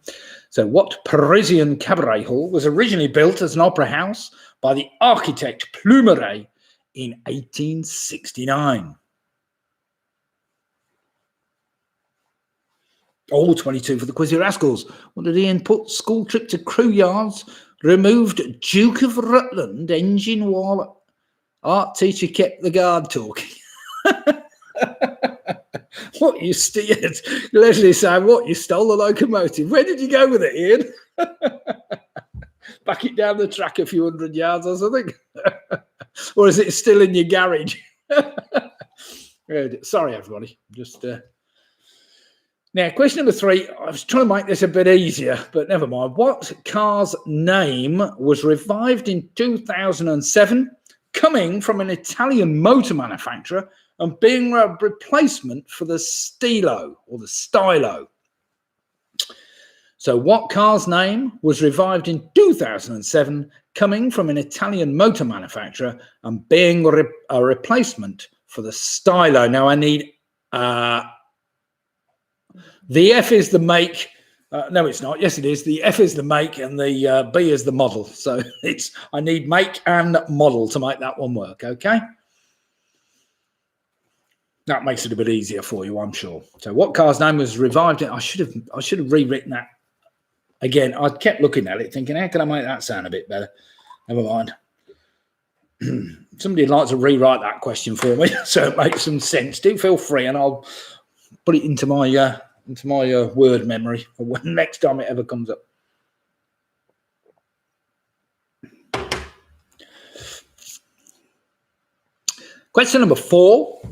So what Parisian cabaret hall was originally built as an opera house by the architect Plumeray in 1869? Oh, 22 for the Quizzy Rascals. What did Ian put? School trip to Crewe Yards, removed Duke of Rutland engine while art teacher kept the guard talking. What, you steered? Leslie saying, what, you stole the locomotive? Where did you go with it, Ian? Back it down the track a few hundred yards or something? Or is it still in your garage? Sorry, everybody. Just now, question number 3. I was trying to make this a bit easier, but never mind. What car's name was revived in 2007, coming from an Italian motor manufacturer and being a replacement for the Stilo or the Stylo? So what car's name was revived in 2007, coming from an Italian motor manufacturer and being a replacement for the Stylo? Now I need the F is the make. No, it's not. Yes, it is. The F is the make and the B is the model. So I need make and model to make that one work. Okay. That makes it a bit easier for you, I'm sure. So what car's name was revived? I should have rewritten that again. I kept looking at it thinking, how can I make that sound a bit better? Never mind. Somebody'd like to rewrite that question for me so it makes some sense. Do feel free and I'll put it into my word memory for when next time it ever comes up. Question number 4.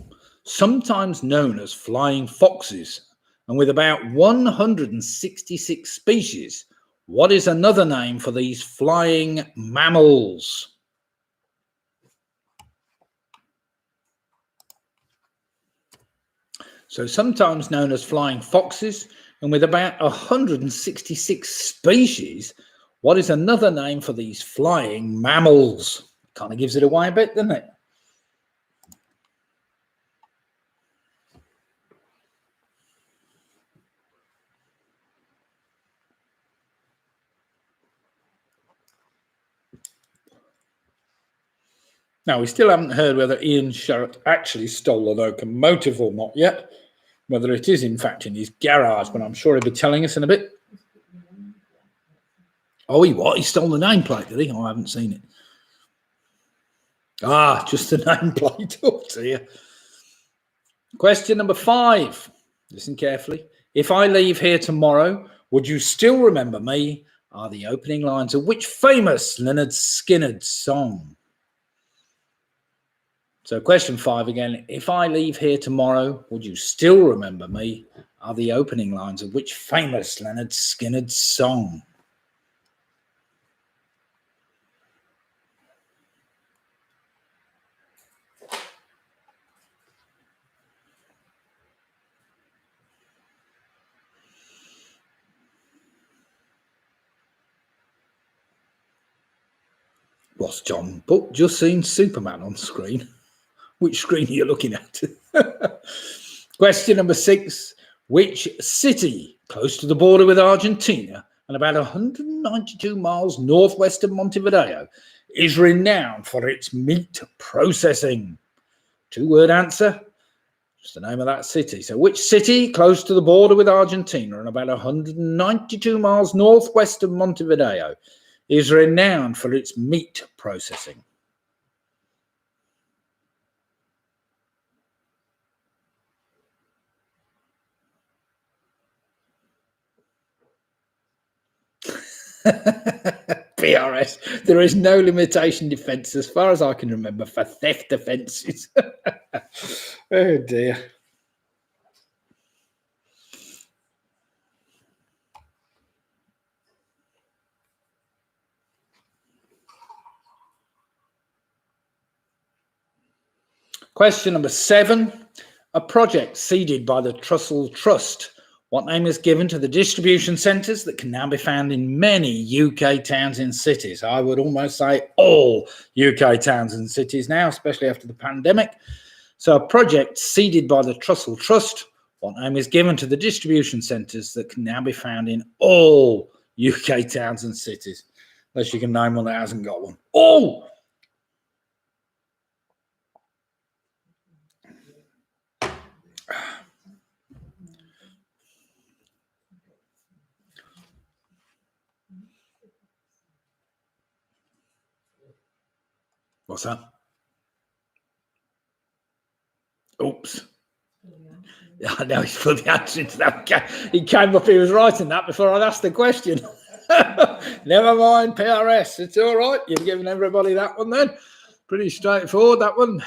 Sometimes known as flying foxes, and with about 166 species, what is another name for these flying mammals? So sometimes known as flying foxes, and with about 166 species, what is another name for these flying mammals? Kind of gives it away a bit, doesn't it? Now, we still haven't heard whether Ian Sherratt actually stole a locomotive or not yet, whether it is, in fact, in his garage, but I'm sure he'll be telling us in a bit. Oh, he stole the nameplate, did he? Oh, I haven't seen it. Ah, just the nameplate. Oh, dear. Question number 5. Listen carefully. If I leave here tomorrow, would you still remember me? Are the opening lines of which famous Lynyrd Skynyrd song? So question 5 again. If I leave here tomorrow, would you still remember me? Are the opening lines of which famous Lynyrd Skynyrd song? What's John? But just seen Superman on screen. Which screen are you looking at? Question number 6. Which city, close to the border with Argentina and about 192 miles northwest of Montevideo, is renowned for its meat processing? 2-word answer. Just the name of that city. So which city, close to the border with Argentina and about 192 miles northwest of Montevideo, is renowned for its meat processing? PRS. There is no limitation defence, as far as I can remember, for theft offences. Oh dear. Question number 7. A project seeded by the Trussell Trust. What name is given to the distribution centres that can now be found in many UK towns and cities? I would almost say all UK towns and cities now, especially after the pandemic. So a project seeded by the Trussell Trust. What name is given to the distribution centres that can now be found in all UK towns and cities? Unless you can name one that hasn't got one. All! What's that? Oops. Yeah, I know he's put the answer into that. He came up, he was writing that before I'd asked the question. Never mind, PRS. It's all right. You've given everybody that one then. Pretty straightforward, that one.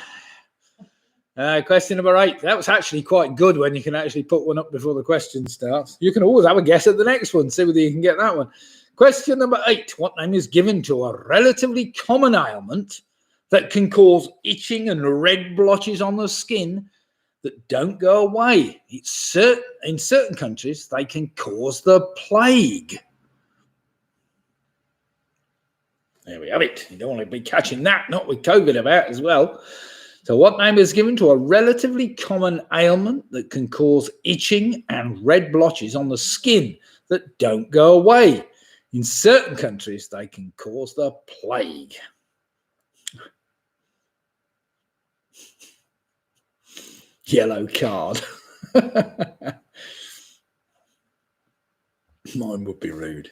Question number 8. That was actually quite good when you can actually put one up before the question starts. You can always have a guess at the next one, see whether you can get that one. Question number 8. What name is given to a relatively common ailment that can cause itching and red blotches on the skin that don't go away? In certain countries, they can cause the plague. There we have it. You don't want to be catching that, not with COVID about as well. So what name is given to a relatively common ailment that can cause itching and red blotches on the skin that don't go away? In certain countries, they can cause the plague. Yellow card. Mine would be rude.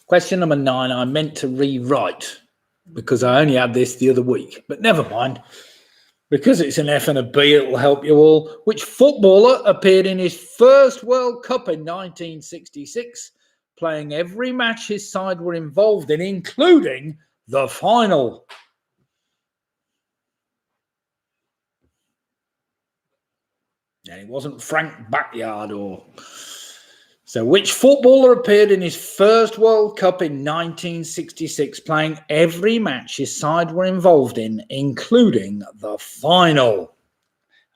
Question number 9, I meant to rewrite because I only had this the other week, but never mind. Because it's an F and a B, it will help you all. Which footballer appeared in his first World Cup in 1966, playing every match his side were involved in, including the final? And it wasn't Frank Backyard or... So which footballer appeared in his first World Cup in 1966, playing every match his side were involved in, including the final?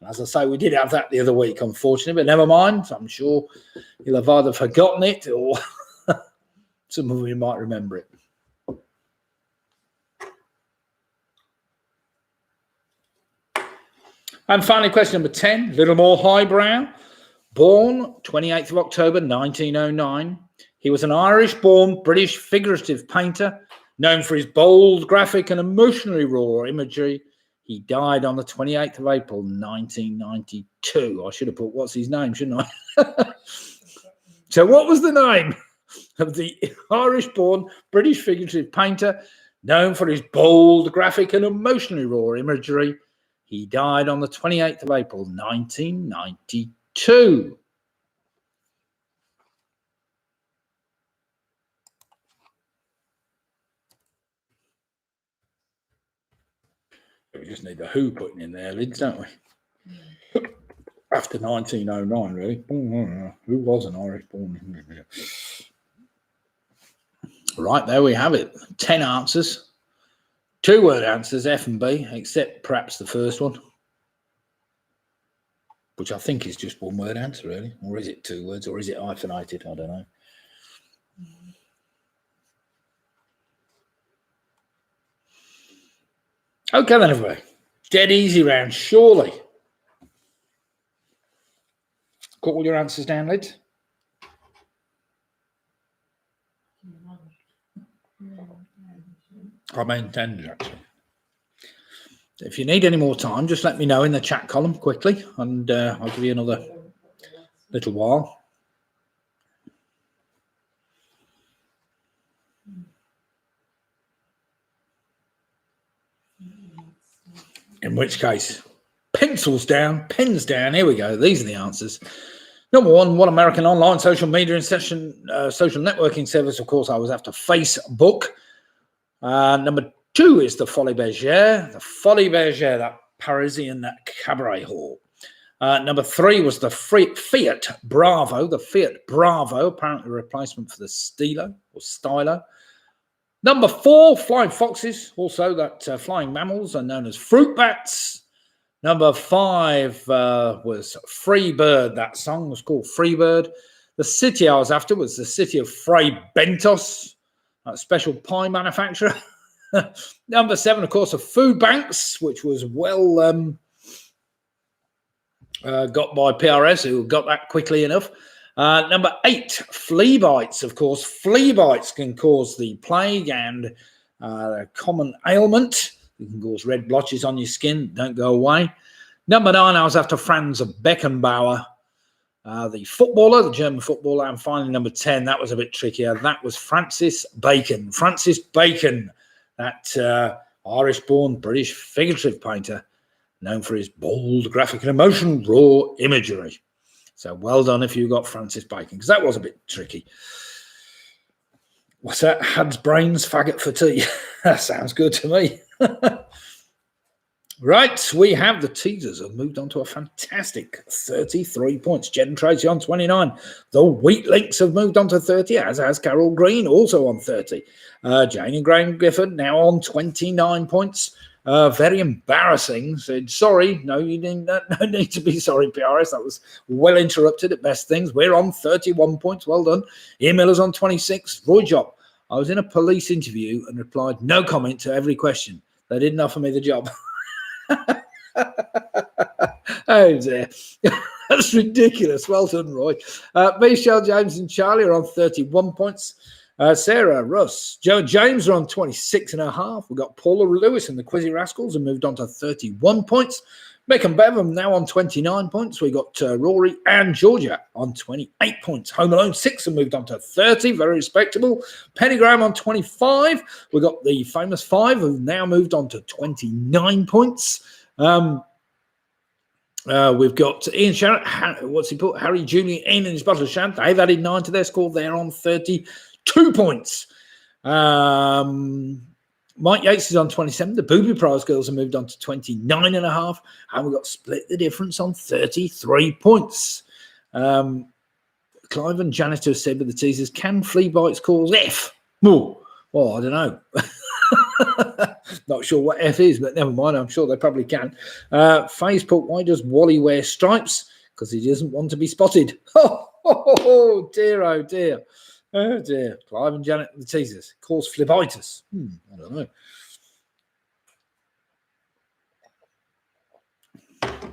And as I say, we did have that the other week, unfortunately, but never mind. I'm sure you'll have either forgotten it or some of you might remember it. And finally, question number 10, a little more highbrow. Born 28th of October 1909. He was an Irish-born British figurative painter known for his bold, graphic and emotionally raw imagery. He died on the 28th of April 1992. I should have put what's his name, shouldn't I? So what was the name of the Irish-born British figurative painter known for his bold, graphic and emotionally raw imagery? He died on the 28th of April 1992. We just need the who putting in there, Lids, don't we? After 1909, really. Who was an Irish-born? Right, there we have it. 10 answers. 2-word answers, F and B, except perhaps the first one, which I think is just 1-word answer, really. Or is it 2 words, or is it hyphenated? I don't know. Okay, then, everybody. Dead easy round, surely. Got all your answers down, Lids? I maintained, actually. If you need any more time, just let me know in the chat column quickly, and I'll give you another little while. In which case, pencils down, pens down. Here we go. These are the answers. Number 1, what American online social media and social networking service? Of course, I was after Facebook. Number 2 is the Folies Bergère. The Folies Bergère, that Parisian, that cabaret hall. Number 3 was the Fiat Bravo. The Fiat Bravo, apparently a replacement for the Stilo or Stylo. Number 4, flying foxes. Also, that flying mammals are known as fruit bats. Number 5 was Free Bird. That song was called Free Bird. The city I was after was the city of Fray Bentos, a special pie manufacturer. Number 7, of course, of food banks, which was well got by PRS, who got that quickly enough. Number 8, flea bites. Of course, flea bites can cause the plague and a common ailment. It can cause red blotches on your skin. Don't go away. Number 9, I was after Franz Beckenbauer, the footballer, the German footballer. And finally, number 10, that was a bit trickier. That was Francis Bacon. Francis Bacon, that Irish-born British figurative painter known for his bold, graphic and emotional raw imagery. So well done if you got Francis Bacon, because that was a bit tricky. What's that? Had's brains, faggot for tea. That sounds good to me. Right, we have the teasers have moved on to a fantastic 33 points. Jen Tracy on 29. The Wheat Links have moved on to 30, as has Carol Green, also on 30. Jane and Graham Gifford now on 29 points. Very embarrassing. Said, sorry, no, you didn't. No need to be sorry, PRS. That was well interrupted at best things. We're on 31 points. Well done. Ian Miller's on 26. Roy Job. I was in a police interview and replied no comment to every question. They didn't offer me the job. Oh dear. That's ridiculous. Well done, Roy. Michelle, James and Charlie are on 31 points. Sarah, Russ, Joe and James are on 26.5. We've got Paula Lewis and the Quizzy Rascals have moved on to 31 points. Mick and Bev are now on 29 points. We got Rory and Georgia on 28 points. Home Alone 6 have moved on to 30. Very respectable. Penny Graham on 25. We got the famous 5 who've now moved on to 29 points. We've got Ian Sharrett. What's he put? Harry Jr. Ian and his bottle of Shant. They've added 9 to their score. They're on 32 points. Mike Yates is on 27. The Booby Prize girls have moved on to 29.5. And we've got Split the Difference on 33 points. Clive and Janitor said with the teasers, can flea bites cause F? Oh, I don't know. Not sure what F is, but never mind. I'm sure they probably can. Faye's put, why does Wally wear stripes? Because he doesn't want to be spotted. Oh, dear, oh, dear. Oh, dear. Clive and Janet, the teasers. Cause phlebitis. I don't know.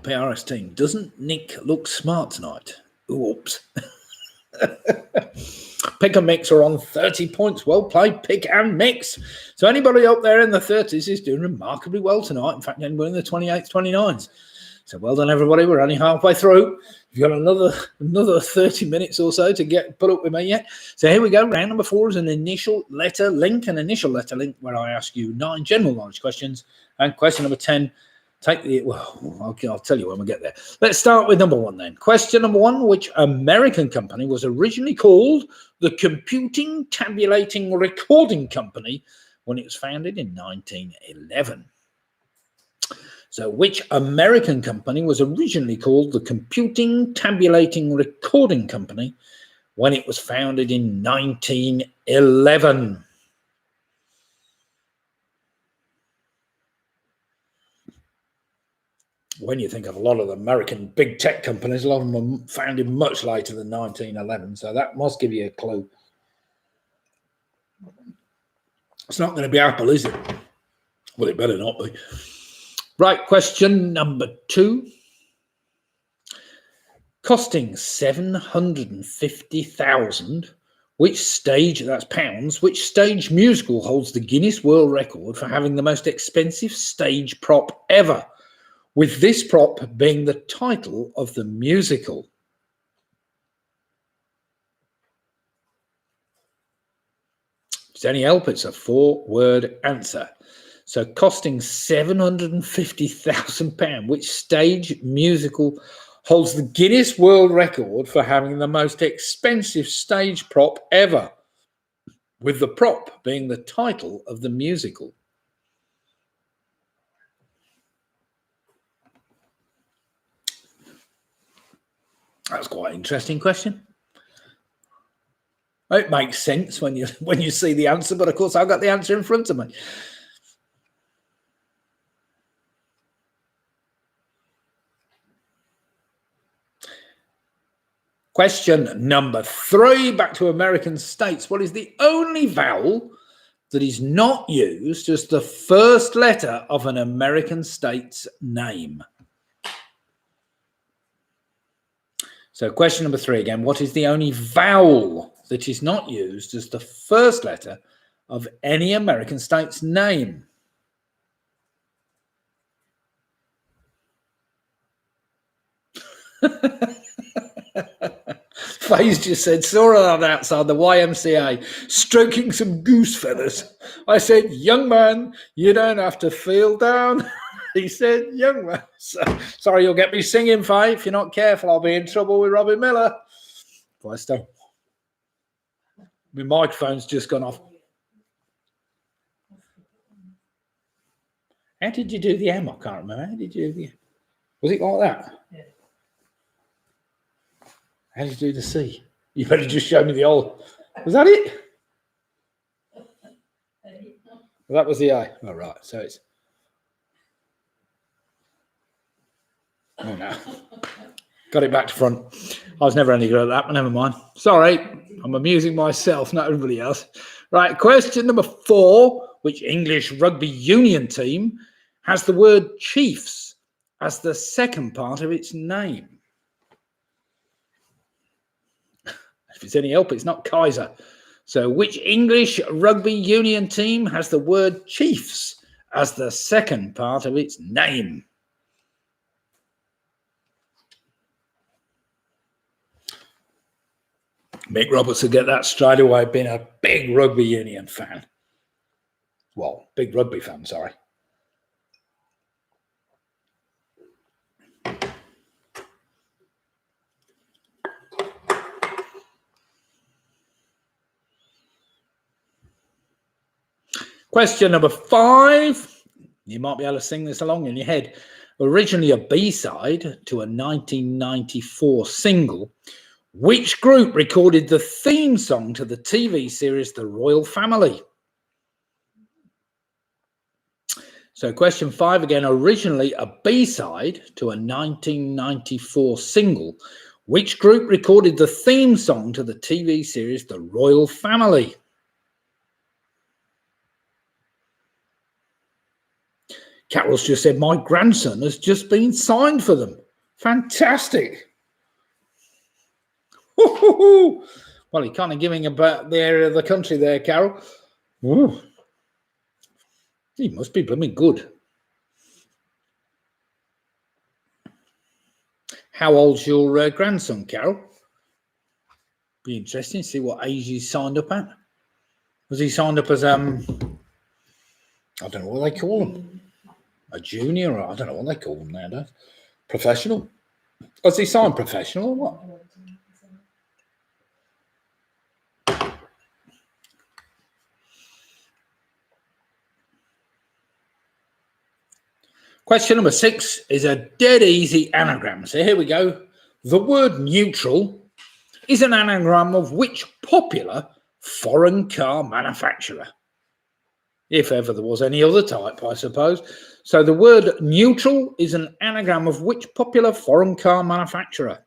PRS team. Doesn't Nick look smart tonight? Oops. Pick and mix are on 30 points. Well played, pick and mix. So anybody up there in the 30s is doing remarkably well tonight. In fact, anybody in the 28s, 29s. So well done, everybody. We're only halfway through. You've got another 30 minutes or so to put up with me yet. So here we go. Round number 4 is an initial letter link. An initial letter link where I ask you 9 general knowledge questions. And question number 10, I'll tell you when we get there. Let's start with number 1 then. Question number 1, which American company was originally called the Computing Tabulating Recording Company when it was founded in 1911? So which American company was originally called the Computing Tabulating Recording Company when it was founded in 1911? When you think of a lot of the American big tech companies, a lot of them were founded much later than 1911. So that must give you a clue. It's not going to be Apple, is it? Well, it better not be. Right, question number 2. Costing 750,000, which stage, that's pounds, which stage musical holds the Guinness World Record for having the most expensive stage prop ever, with this prop being the title of the musical? If it's any help, it's a 4-word answer. So costing £750,000, which stage musical holds the Guinness World Record for having the most expensive stage prop ever, with the prop being the title of the musical? That's quite an interesting question. It makes sense when you see the answer, but of course I've got the answer in front of me. Question number 3, back to American states. What is the only vowel that is not used as the first letter of an American state's name? So question number 3 again. What is the only vowel that is not used as the first letter of any American state's name? Faze just said, saw that outside the YMCA, stroking some goose feathers. I said, young man, you don't have to feel down. He said, young man. So, sorry, you'll get me singing, Faye. If you're not careful, I'll be in trouble with Robbie Miller. Voice down. My microphone's just gone off. How did you do the M? I can't remember. How did you do the M? Was it like that? Yeah. How did you do the C? You better just show me the old. Was that it? Well, that was the A. Oh, right. So it's. Oh, no. Got it back to front. I was never any good at that, but never mind. Sorry. I'm amusing myself, not everybody else. Right. Question number 4. Which English rugby union team has the word Chiefs as the second part of its name? If it's any help, it's not Kaiser. So which English rugby union team has the word Chiefs as the second part of its name? Mick Roberts will get that straight away, being a big rugby union fan. Well, big rugby fan, sorry. Question number 5. You might be able to sing this along in your head. Originally a B-side to a 1994 single, which group recorded the theme song to the TV series The Royal Family? So question 5 again, originally a B-side to a 1994 single, which group recorded the theme song to the TV series The Royal Family? Carol's just said, my grandson has just been signed for them. Fantastic. Well, you're kind of giving about the area of the country there, Carol. Ooh. He must be blooming good. How old's your grandson, Carol? Be interesting to see what age he's signed up at. Was he signed up as I don't know what they call them, a junior, or I don't know what they call them nowadays. Professional? Was he signed professional or what? Question number 6 is a dead easy anagram. So here we go. The word neutral is an anagram of which popular foreign car manufacturer? If ever there was any other type, I suppose. So the word neutral is an anagram of which popular foreign car manufacturer?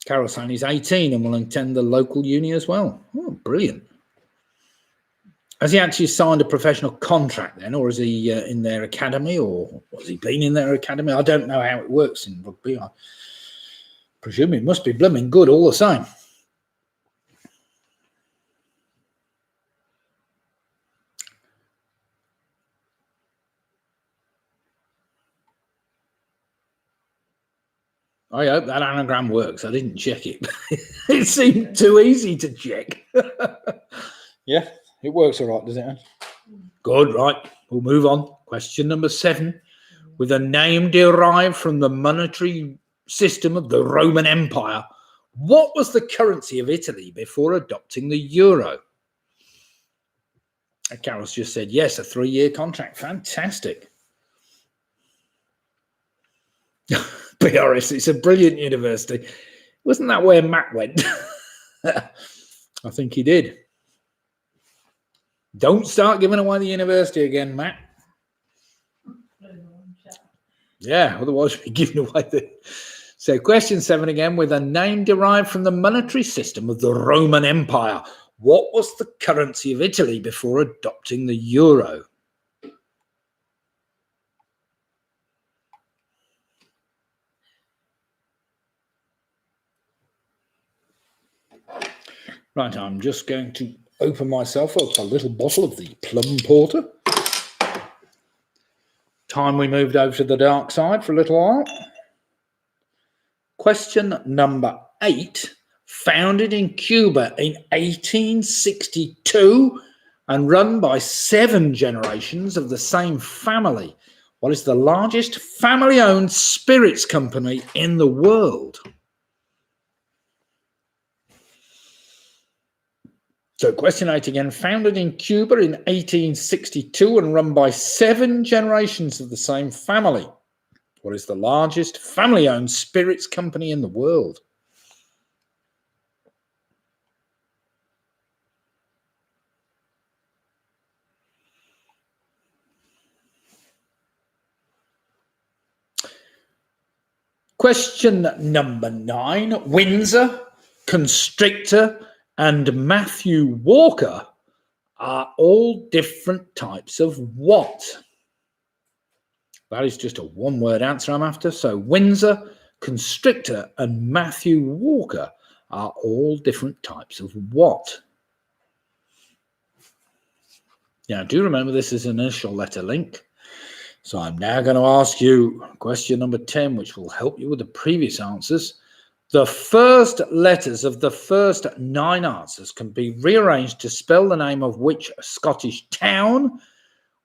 Carol saying he's 18 and will attend the local uni as well. Oh, brilliant. Has he actually signed a professional contract then, or is he in their academy, or has he been in their academy? I don't know how it works in rugby. I presume it must be blooming good all the same. I hope that anagram works. I didn't check it. It seemed too easy to check. Yeah, it works all right, does it? Good, right. We'll move on. Question number 7. With a name derived from the monetary system of the Roman Empire, what was the currency of Italy before adopting the euro? Carol's just said, yes, a 3-year contract. Fantastic. BRS, it's a brilliant university. Wasn't that where Matt went? I think he did. Don't start giving away the university again, Matt. Yeah, otherwise we're giving away the... So question 7 again, with a name derived from the monetary system of the Roman Empire. What was the currency of Italy before adopting the euro? Right, I'm just going to open myself up a little bottle of the plum porter. Time we moved over to the dark side for a little while. Question number 8. Founded in Cuba in 1862 and run by 7 generations of the same family. What is the largest family-owned spirits company in the world? So question 8 again, founded in Cuba in 1862 and run by 7 generations of the same family. What is the largest family-owned spirits company in the world? Question number 9, Windsor, Constrictor, and Matthew Walker are all different types of what? That is just a one-word answer I'm after. So Windsor, Constrictor, and Matthew Walker are all different types of what? Now, do remember this is an initial letter link. So I'm now going to ask you question number 10, which will help you with the previous answers. The first letters of the first 9 answers can be rearranged to spell the name of which Scottish town,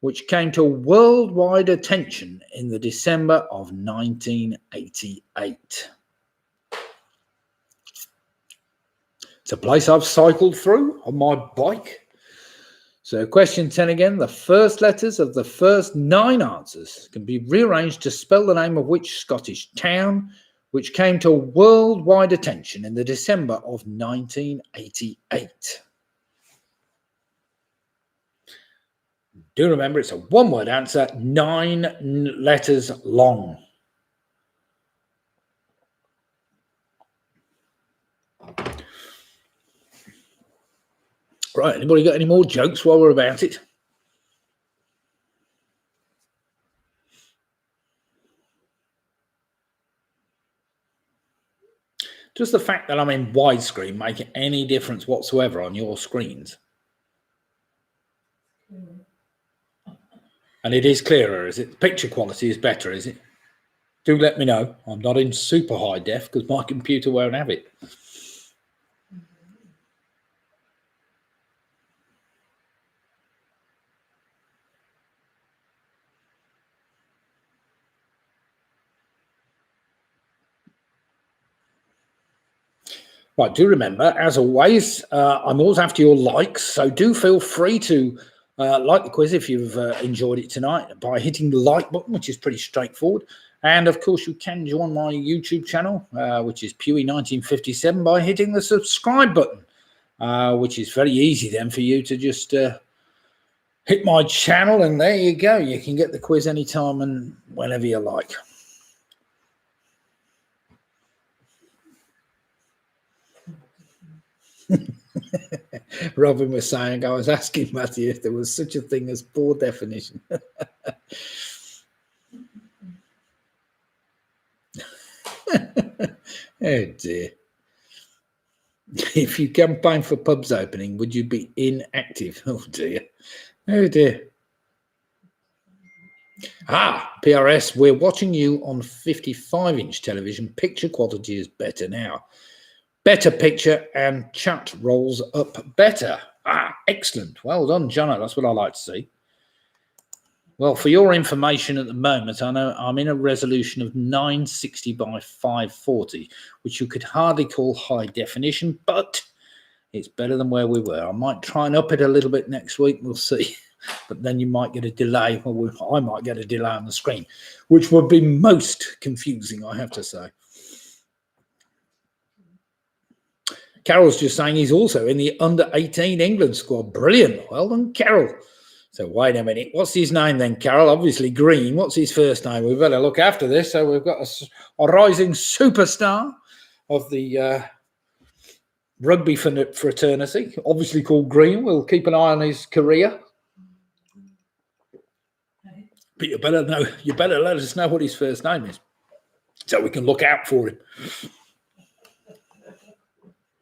which came to worldwide attention in the December of 1988. It's a place I've cycled through on my bike. So question 10 again, the first letters of the first 9 answers can be rearranged to spell the name of which Scottish town, which came to worldwide attention in the December of 1988. Do remember it's a one-word answer, 9 letters long. Right, anybody got any more jokes while we're about it? Does the fact that I'm in widescreen make any difference whatsoever on your screens? And it is clearer, is it? The picture quality is better, is it? Do let me know. I'm not in super high def because my computer won't have it. Right, do remember, as always, I'm always after your likes, so do feel free to like the quiz if you've enjoyed it tonight by hitting the like button, which is pretty straightforward. And, of course, you can join my YouTube channel, which is Pewee1957, by hitting the subscribe button, which is very easy then for you to just hit my channel, and there you go. You can get the quiz anytime and whenever you like. Robin was saying, I was asking Matthew if there was such a thing as poor definition. Oh dear. If you campaign for pubs opening, would you be inactive? Oh dear. Oh dear. PRS, we're watching you on 55-inch television. Picture quality is better now. Better picture and chat rolls up better. Excellent. Well done, Jono. That's what I like to see. Well, for your information at the moment, I know I'm in a resolution of 960 by 540, which you could hardly call high definition, but it's better than where we were. I might try and up it a little bit next week. We'll see. But then you might get a delay, or I might get a delay on the screen, which would be most confusing, I have to say. Carol's just saying he's also in the under-18 England squad. Brilliant. Well done, Carol. So wait a minute. What's his name then, Carol? Obviously Green. What's his first name? We better look after this. So we've got a rising superstar of the rugby fraternity, obviously called Green. We'll keep an eye on his career. But you better know. You better let us know what his first name is, so we can look out for him.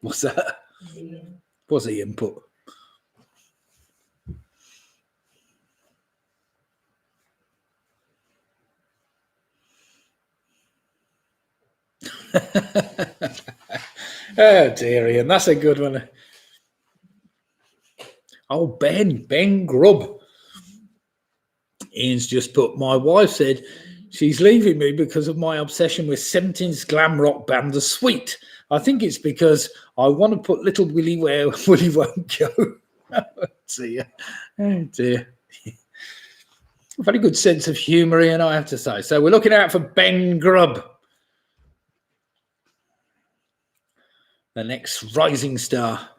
What's that? What's the input? Oh dear, Ian, that's a good one. Oh, Ben Grubb. Ian's just put, my wife said she's leaving me because of my obsession with 70s glam rock band The Sweet. I think it's because I want to put Little Willie where Willie won't go. Oh dear. Oh dear. A very good sense of humour, Ian, I have to say. So we're looking out for Ben Grubb, the next rising star.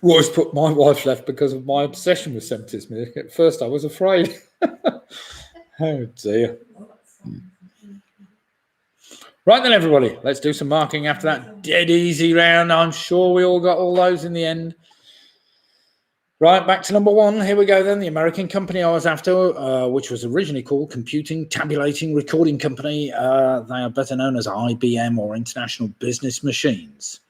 Roy's put, my wife left because of my obsession with 70s music. At first I was afraid. Oh dear. Right then, everybody, let's do some marking after that dead easy round. I'm sure we all got all those in the end. Right, back to number one. Here we go then. The American company I was after, which was originally called Computing, Tabulating, Recording Company. They are better known as IBM or International Business Machines.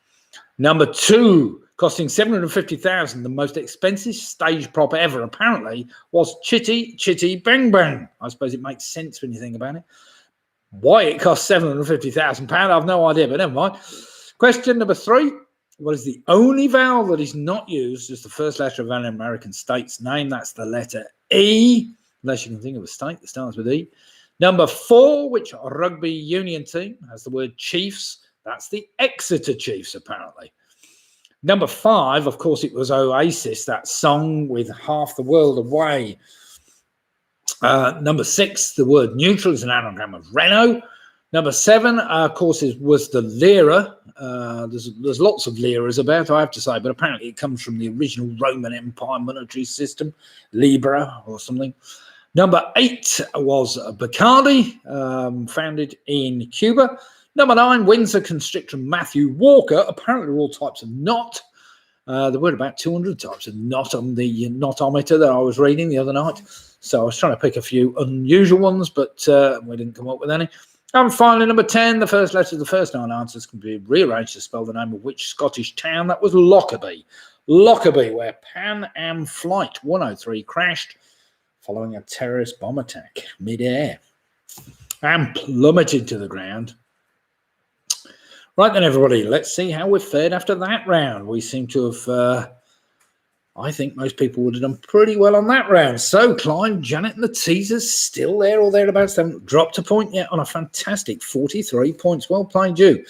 Number two, costing $750,000, the most expensive stage prop ever, apparently, was Chitty Chitty Bang Bang. I suppose it makes sense when you think about it. Why it cost £750,000, I've no idea, but never mind. Question number three. What is the only vowel that is not used as the first letter of an American state's name? That's the letter E, unless you can think of a state that starts with E. Number four, which rugby union team has the word Chiefs? That's the Exeter Chiefs, apparently. Number five, of course, it was Oasis, that song with Half the World Away. Number six, the word neutral is an anagram of Renault. Number seven, of course, was the lira. There's lots of liras about, I have to say, but apparently it comes from the original Roman Empire monetary system, Libra or something. Number eight was Bacardi, founded in Cuba. Number nine, Windsor Constrictor Matthew Walker, apparently all types of knot. There were about 200 types of knot on the knotometer that I was reading the other night. So I was trying to pick a few unusual ones, but we didn't come up with any. And finally, number 10, the first letter of the first 9 answers can be rearranged to spell the name of which Scottish town. That was Lockerbie. Lockerbie, where Pan Am Flight 103 crashed following a terrorist bomb attack mid-air and plummeted to the ground. Right then, everybody, let's see how we've fared after that round. We seem to have, I think most people would have done pretty well on that round. So, Clive, Janet and the Teasers still there or thereabouts. They haven't dropped a point yet on a fantastic 43 points. Well played, you.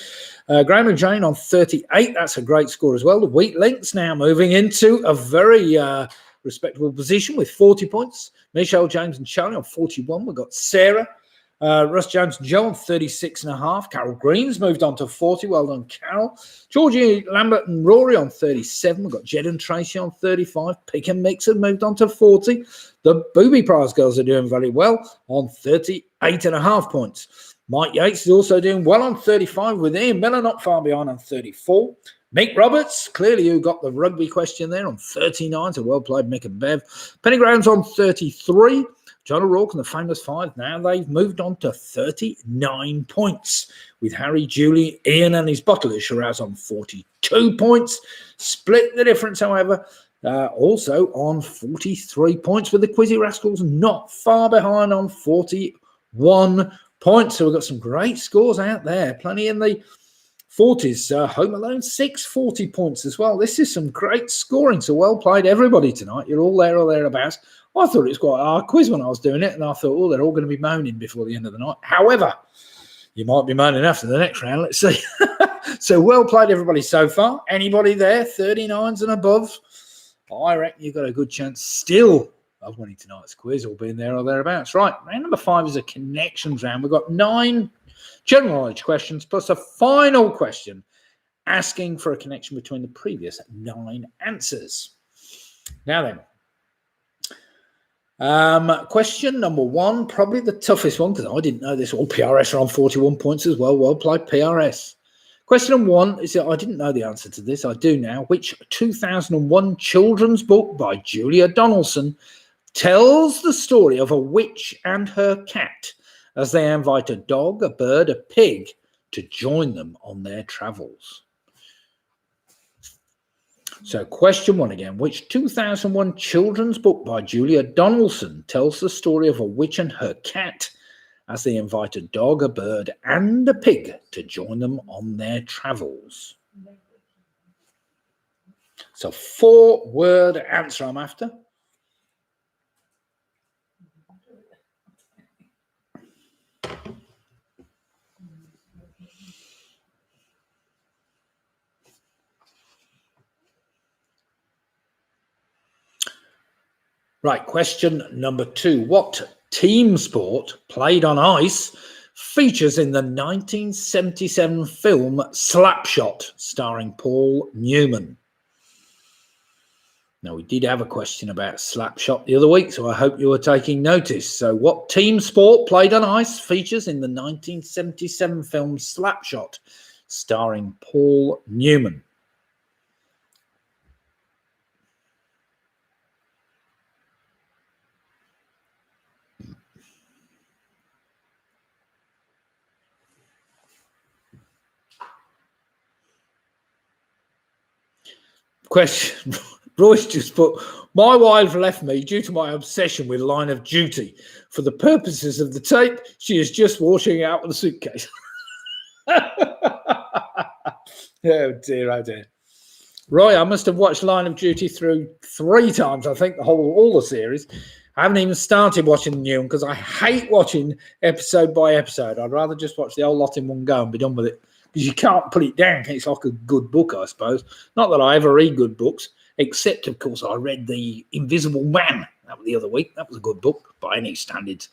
Graham and Jane on 38. That's a great score as well. The Wheat Links now moving into a very respectable position with 40 points. Michelle, James and Charlie on 41. We've got Sarah. Russ Jones and Joe on 36.5. Carol Green's moved on to 40. Well done, Carol. Georgie Lambert and Rory on 37. We've got Jed and Tracy on 35. Pick and Mix have moved on to 40. The Booby Prize girls are doing very well on 38.5 points. Mike Yates is also doing well on 35, with Ian Miller not far behind on 34. Mick Roberts, clearly you got the rugby question there on 39, so well played, Mick and Bev. Penny Graham's on 33. John O'Rourke and the Famous Five, now they've moved on to 39 points, with Harry, Julie, Ian and his bottle of Shiraz on 42 points. Split the difference, however, also on 43 points, with the Quizzy Rascals not far behind on 41 points. So we've got some great scores out there, plenty in the 40s. Home Alone 6, 40 points as well. This is some great scoring, so well played everybody tonight. You're all there or thereabouts. I thought it was quite a hard quiz when I was doing it, and I thought, oh, they're all going to be moaning before the end of the night. However, you might be moaning after the next round. Let's see. So well played, everybody, so far. Anybody there, 39s and above? I reckon you've got a good chance still of winning tonight's quiz, or being there or thereabouts. Right, round number 5 is a connections round. We've got 9 general knowledge questions plus a final question asking for a connection between the previous 9 answers. Now then, question number 1, probably the toughest one, because I didn't know this. All PRS are on 41 points as well. Well played, PRS. Question number 1 is that I didn't know the answer to this. I do now. Which 2001 children's book by Julia Donaldson tells the story of a witch and her cat as they invite a dog, a bird, a pig to join them on their travels? So question 1 again. Which 2001 children's book by Julia Donaldson tells the story of a witch and her cat as they invite a dog, a bird, and a pig to join them on their travels? So 4-word answer I'm after. Right, question number 2. What team sport played on ice features in the 1977 film Slapshot, starring Paul Newman? Now, we did have a question about Slapshot the other week, so I hope you were taking notice. So what team sport played on ice features in the 1977 film Slapshot, starring Paul Newman? Question. Royce just put, my wife left me due to my obsession with Line of Duty. For the purposes of the tape, she is just washing out of the suitcase. Oh dear, oh dear. Roy, I must have watched Line of Duty through 3 times, I think, all the series. I haven't even started watching the new one because I hate watching episode by episode. I'd rather just watch the whole lot in one go and be done with it. Because you can't put it down. It's like a good book, I suppose. Not that I ever read good books, except, of course, I read The Invisible Man. That was the other week. That was a good book by any standards.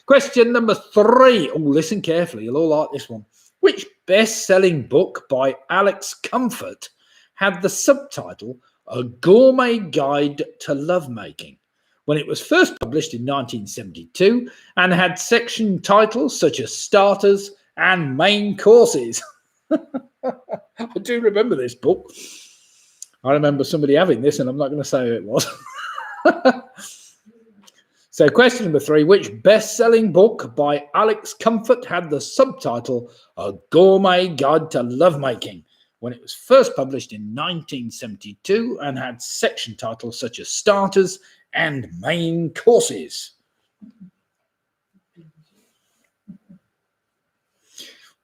Question number 3. Oh, listen carefully. You'll all like this one. Which best-selling book by Alex Comfort had the subtitle A Gourmet Guide to Lovemaking when it was first published in 1972 and had section titles such as Starters and Main Courses? I do remember this book. I remember somebody having this, and I'm not going to say who it was. So question number 3, which best-selling book by Alex Comfort had the subtitle A Gourmet Guide to Lovemaking when it was first published in 1972 and had section titles such as Starters and Main Courses?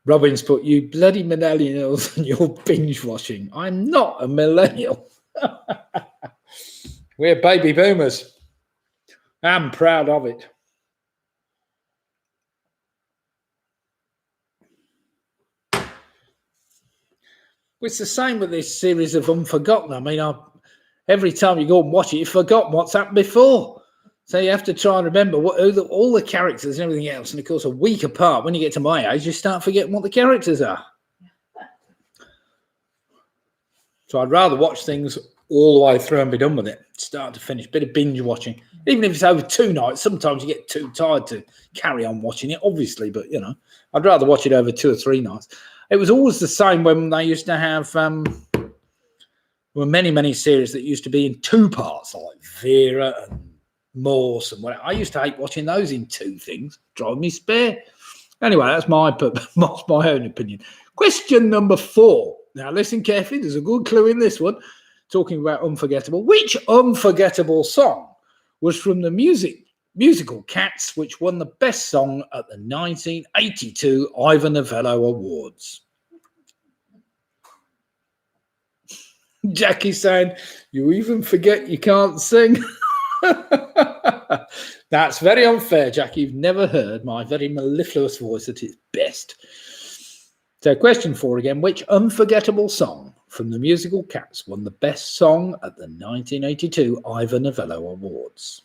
Robin's put, you bloody millennials and your binge watching. I'm not a millennial. We're baby boomers. I'm proud of it. It's the same with this series of Unforgotten. I mean, every time you go and watch it, you've forgotten what's happened before. So you have to try and remember all the characters and everything else. And of course, a week apart, when you get to my age, you start forgetting what the characters are. So I'd rather watch things all the way through and be done with it, start to finish. Bit of binge watching. Even if it's over 2 nights, sometimes you get too tired to carry on watching it, obviously. But, you know, I'd rather watch it over 2 or 3 nights. It was always the same when they used to have there were many series that used to be in 2 parts, like Vera and Morse and whatever. I used to hate watching those in 2 things. Drive me spare. Anyway, that's my own opinion. Question number 4. Now, listen carefully. There's a good clue in this one. Talking about unforgettable. Which unforgettable song was from the musical Cats, which won the best song at the 1982 Ivor Novello Awards? Jackie's saying, you even forget you can't sing. That's very unfair, Jackie. You've never heard my very mellifluous voice at its best. So question 4 again. Which unforgettable song from the musical Cats won the best song at the 1982 Ivor Novello Awards?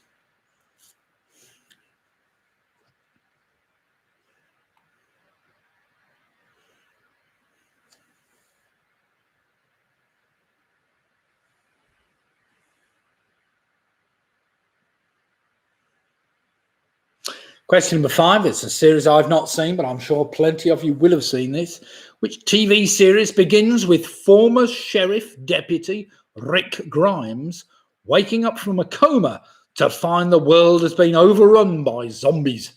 Question number 5. It's a series I've not seen, but I'm sure plenty of you will have seen this. Which TV series begins with former Sheriff Deputy Rick Grimes waking up from a coma to find the world has been overrun by zombies?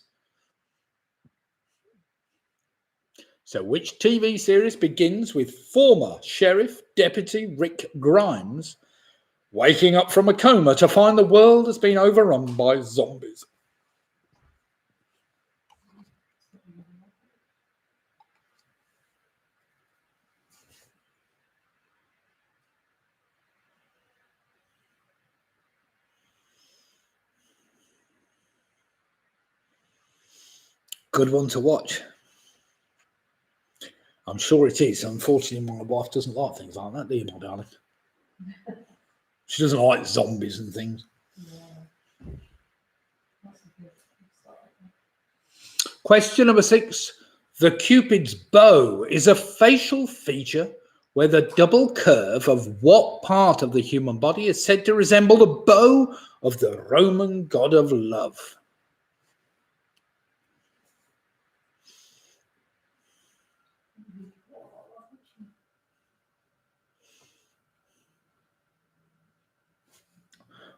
So which TV series begins with former Sheriff Deputy Rick Grimes waking up from a coma to find the world has been overrun by zombies? Good one to watch. I'm sure it is. Unfortunately, my wife doesn't like things like that, do you, my darling? She doesn't like zombies and things. Question number 6. The Cupid's bow is a facial feature where the double curve of what part of the human body is said to resemble the bow of the Roman god of love?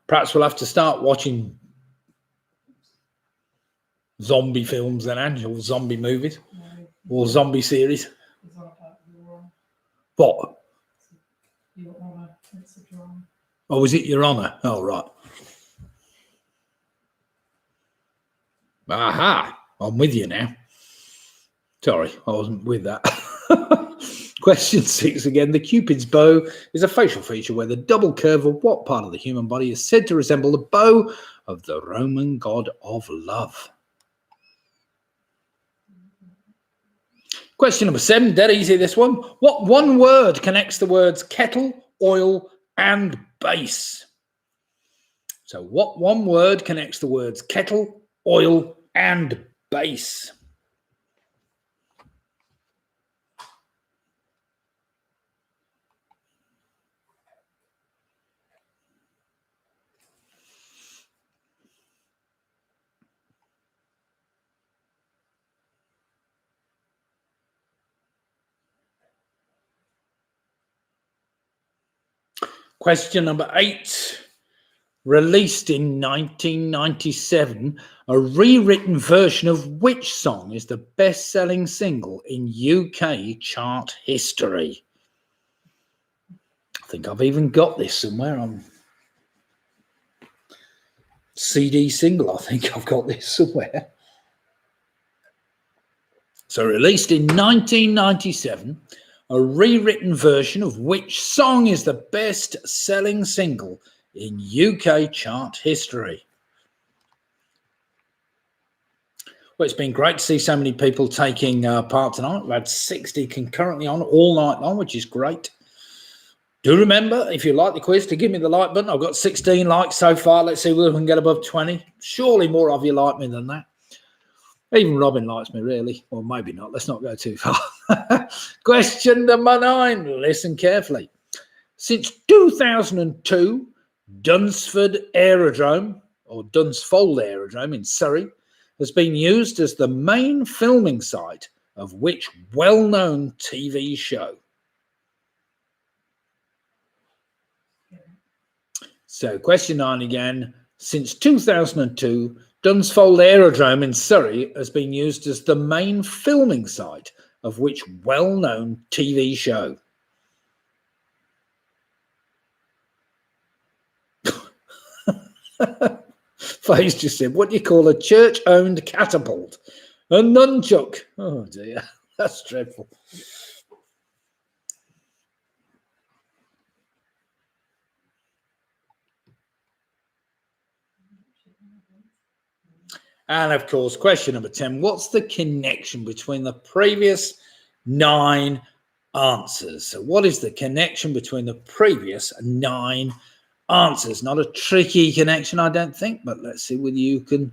Perhaps we'll have to start watching zombie films then, or zombie movies, or zombie series. What? Oh, was it Your Honour? Oh, right. Aha, I'm with you now. Sorry, I wasn't with that. Question 6 again. The Cupid's bow is a facial feature where the double curve of what part of the human body is said to resemble the bow of the Roman god of love? Question number 7, dead easy this one. What one word connects the words kettle, oil, and base? So what one word connects the words kettle, oil, and base? Question number 8. Released in 1997, a rewritten version of which song is the best-selling single in UK chart history? I think I've even got this somewhere on CD single. I think I've got this somewhere. So released in 1997, a rewritten version of which song is the best-selling single in UK chart history? Well, it's been great to see so many people taking part tonight. We've had 60 concurrently on all night long, which is great. Do remember, if you like the quiz, to give me the like button. I've got 16 likes so far. Let's see whether we can get above 20. Surely more of you like me than that. Even Robin likes me, really. Or maybe not. Let's not go too far. Question number 9. Listen carefully. Since 2002, Dunsfold Aerodrome in Surrey has been used as the main filming site of which well-known TV show? So question 9 again. Since 2002, Dunsfold Aerodrome in Surrey has been used as the main filming site of which well-known TV show? Faye's just said, what do you call a church-owned catapult? A nunchuck. Oh, dear. That's dreadful. And, of course, question number 10. What's the connection between the previous 9 answers? So what is the connection between the previous 9 answers? Not a tricky connection, I don't think, but let's see whether you can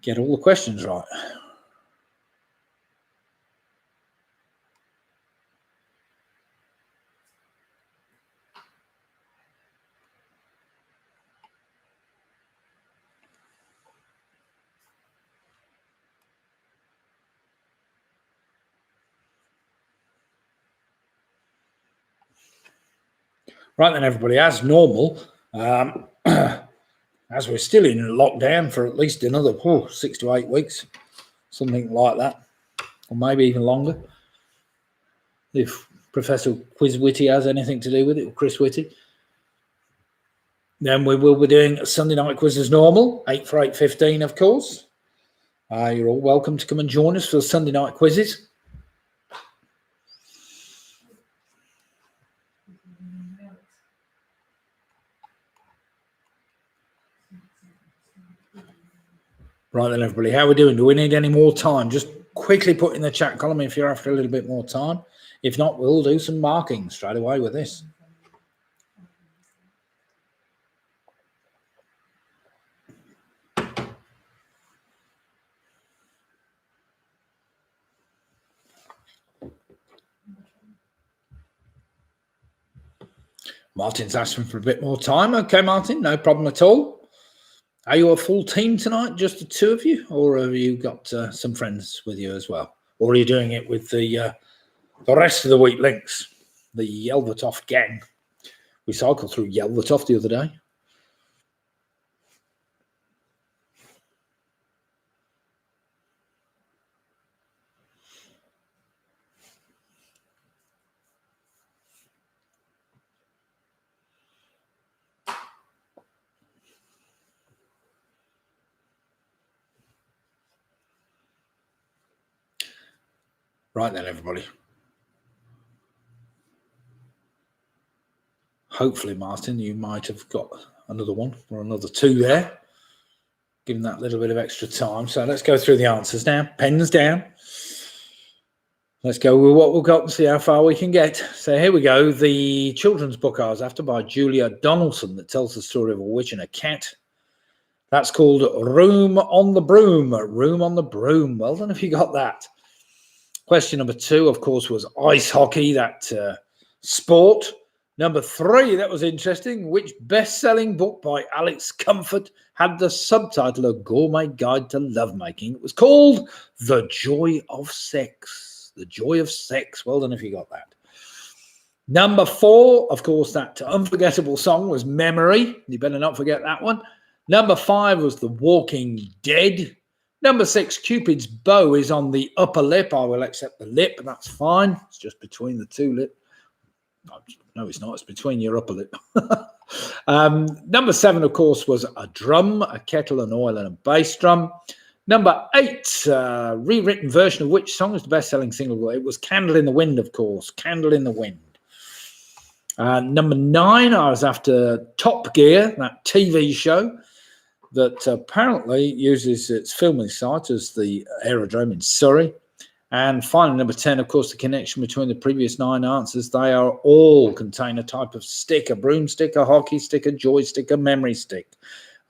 get all the questions right. Right then, everybody, as normal, as we're still in lockdown for at least another 6 to 8 weeks, something like that, or maybe even longer, if Professor Quiz Whitty has anything to do with it, or Chris Whitty, then we will be doing a Sunday night quiz as normal, 8 for 8:15, of course. You're all welcome to come and join us for the Sunday night quizzes. Right then, everybody, how are we doing? Do we need any more time? Just quickly put in the chat column if you're after a little bit more time. If not, we'll do some marking straight away with this. Martin's asking for a bit more time. Okay, Martin, no problem at all. Are you a full team tonight, just the 2 of you, or have you got some friends with you as well? Or are you doing it with the rest of the Wheat Links, the Yelvertoft gang? We cycled through Yelvertoft the other day. Right then, everybody. Hopefully, Martin, you might have got another one or another 2 there. Give them that little bit of extra time. So let's go through the answers now. Pens down. Let's go with what we've got and see how far we can get. So here we go. The children's book I was after by Julia Donaldson that tells the story of a witch and a cat. That's called Room on the Broom. Room on the Broom. Well done if you got that. Question number 2, of course, was ice hockey, that sport. Number 3, that was interesting. Which best-selling book by Alex Comfort had the subtitle A Gourmet Guide to Lovemaking? It was called The Joy of Sex. The Joy of Sex. Well done if you got that. Number 4, of course, that unforgettable song was Memory. You better not forget that one. Number 5 was The Walking Dead. Number 6, Cupid's bow is on the upper lip. I will accept the lip, that's fine. It's just between the two lips. No, it's not. It's between your upper lip. Number 7, of course, was a drum, a kettle, an oil, and a bass drum. Number 8, rewritten version of which song is the best-selling single? It was Candle in the Wind, of course. Candle in the Wind. Number 9, I was after Top Gear, that TV show that apparently uses its filming site as the aerodrome in Surrey. And finally, number 10, of course, the connection between the previous 9 answers. They are all contain a type of stick: a broomstick, a hockey stick, a joystick, a memory stick,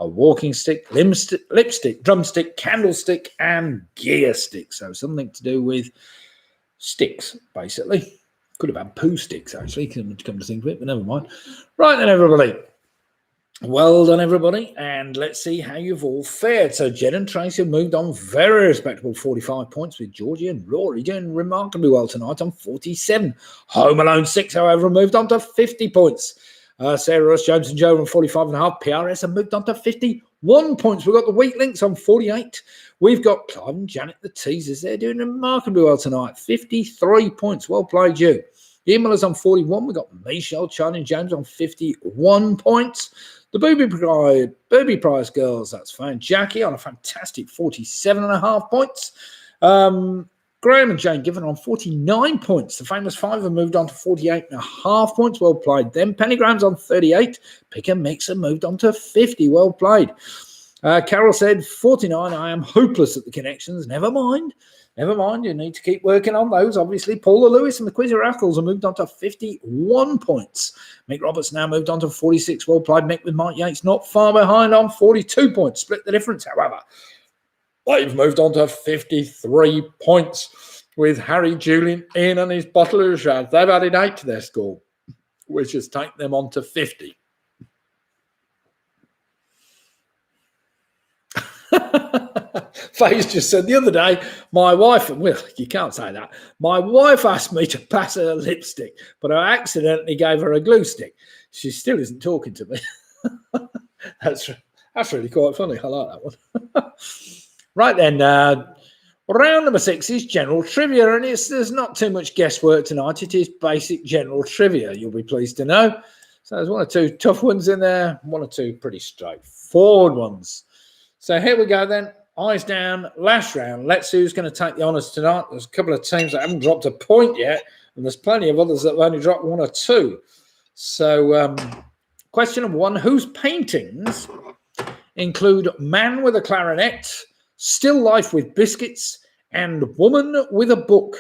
a walking stick, lipstick, drumstick, candlestick, and gear stick. So something to do with sticks, basically. Could have had poo sticks, actually, come to think of it, but never mind. Right then, everybody. Well done, everybody, and let's see how you've all fared. So Jen and Tracy have moved on very respectable 45 points, with Georgie and Rory doing remarkably well tonight on 47. Home Alone 6, however, moved on to 50 points. Sarah, Russ, James and Joe on 45.5. PRS have moved on to 51 points. We've got the Weak Links on 48. We've got Clive and Janet, the Teasers. They're doing remarkably well tonight. 53 points. Well played, you. The Emailers on 41. We've got Michelle, Charlie and James on 51 points. The Booby Prize girls, that's fine. Jackie on a fantastic 47.5 points. Graham and Jane Given on 49 points. The Famous Five have moved on to 48.5 points. Well played them. Penny Graham's on 38. Pick and Mix have moved on to 50. Well played. Carol said 49. I am hopeless at the connections. Never mind. Never mind. You need to keep working on those. Obviously, Paula Lewis and the Quiz Oracles have moved on to 51 points. Mick Roberts now moved on to 46. Well played, Mick, with Mike Yates not far behind on 42 points. Split the difference, however. They've moved on to 53 points with Harry, Julian, Ian and his bottle of Shad. They've added 8 to their score, which has taken them on to 50. Faye's just said the other day, my wife, well, you can't say that. My wife asked me to pass her lipstick, but I accidentally gave her a glue stick. She still isn't talking to me. That's really quite funny. I like that one. Right then, round number 6 is general trivia, and there's not too much guesswork tonight. It is basic general trivia, you'll be pleased to know. So there's 1 or 2 tough ones in there, 1 or 2 pretty straightforward ones. So here we go then. Eyes down, last round. Let's see who's going to take the honours tonight. There's a couple of teams that haven't dropped a point yet, and there's plenty of others that have only dropped 1 or 2. So question number 1, whose paintings include Man with a Clarinet, Still Life with Biscuits, and Woman with a Book?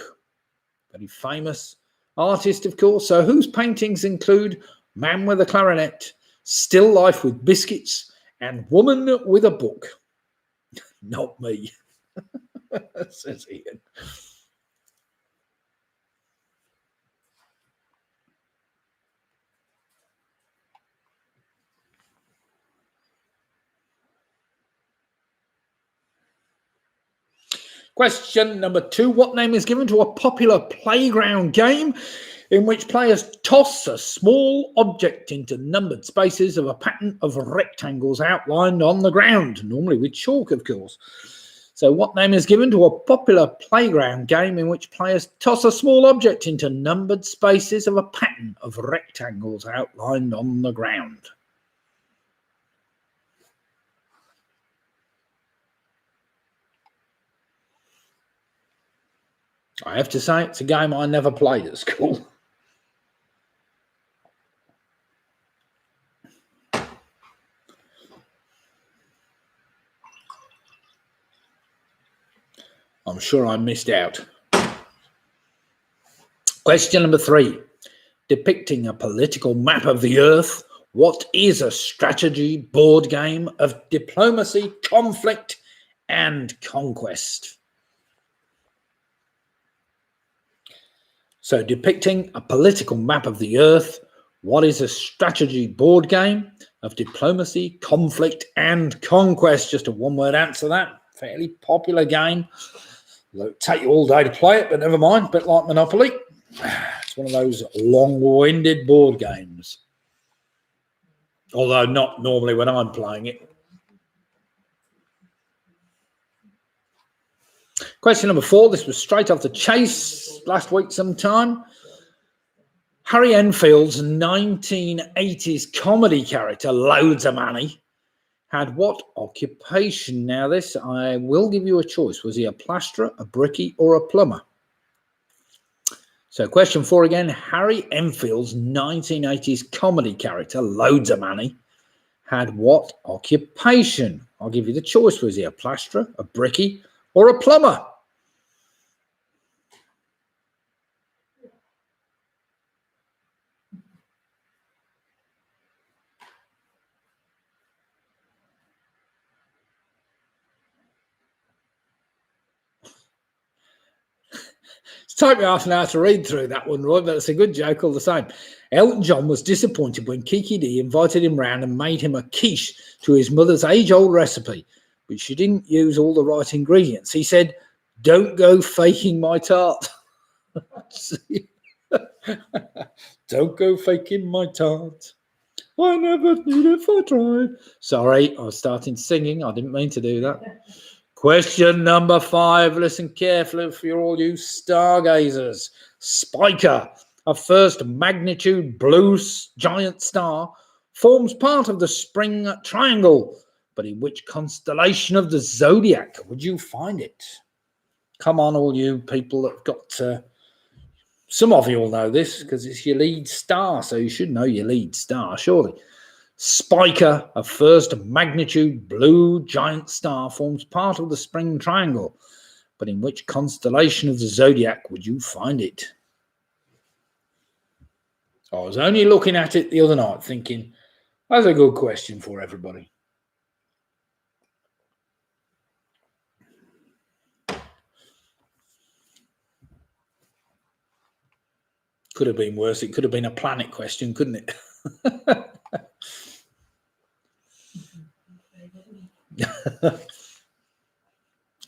Very famous artist, of course. So whose paintings include Man with a Clarinet, Still Life with Biscuits, and Woman with a Book? Not me, says Ian. Question number 2. What name is given to a popular playground game in which players toss a small object into numbered spaces of a pattern of rectangles outlined on the ground, normally with chalk, of course? So what name is given to a popular playground game in which players toss a small object into numbered spaces of a pattern of rectangles outlined on the ground? I have to say, it's a game I never played at school. I'm sure I missed out. Question number 3. Depicting a political map of the earth, what is a strategy board game of diplomacy, conflict, and conquest? So, depicting a political map of the earth, what is a strategy board game of diplomacy, conflict, and conquest? Just a one-word answer that. Fairly popular game. It'll take you all day to play it, but never mind. A bit like Monopoly. It's one of those long-winded board games. Although not normally when I'm playing it. Question number 4. This was straight off the chase last week sometime. Harry Enfield's 1980s comedy character, Loads of Money, had what occupation? Now this, I will give you a choice. Was he a plasterer, a brickie, or a plumber? So question 4 again. Harry Enfield's 1980s comedy character, Loads of Money, had what occupation? I'll give you the choice. Was he a plasterer, a brickie, or a plumber? It's taken me half an hour to read through that one, Roy, but it's a good joke all the same. Elton John was disappointed when Kiki D invited him round and made him a quiche to his mother's age-old recipe, but she didn't use all the right ingredients. He said, "Don't go faking my tart." Don't go faking my tart. I never knew if I tried. Sorry, I was starting singing. I didn't mean to do that. Question number 5. Listen carefully for all you stargazers. Spica, a first magnitude blue giant star, forms part of the spring triangle. But in which constellation of the zodiac would you find it? Come on, all you people that have got... some of you will know this because it's your lead star, so you should know your lead star, surely. Spica, a first magnitude blue giant star, forms part of the spring triangle. But in which constellation of the zodiac would you find it? I was only looking at it the other night thinking, that's a good question for everybody. Could have been worse. It could have been a planet question, couldn't it?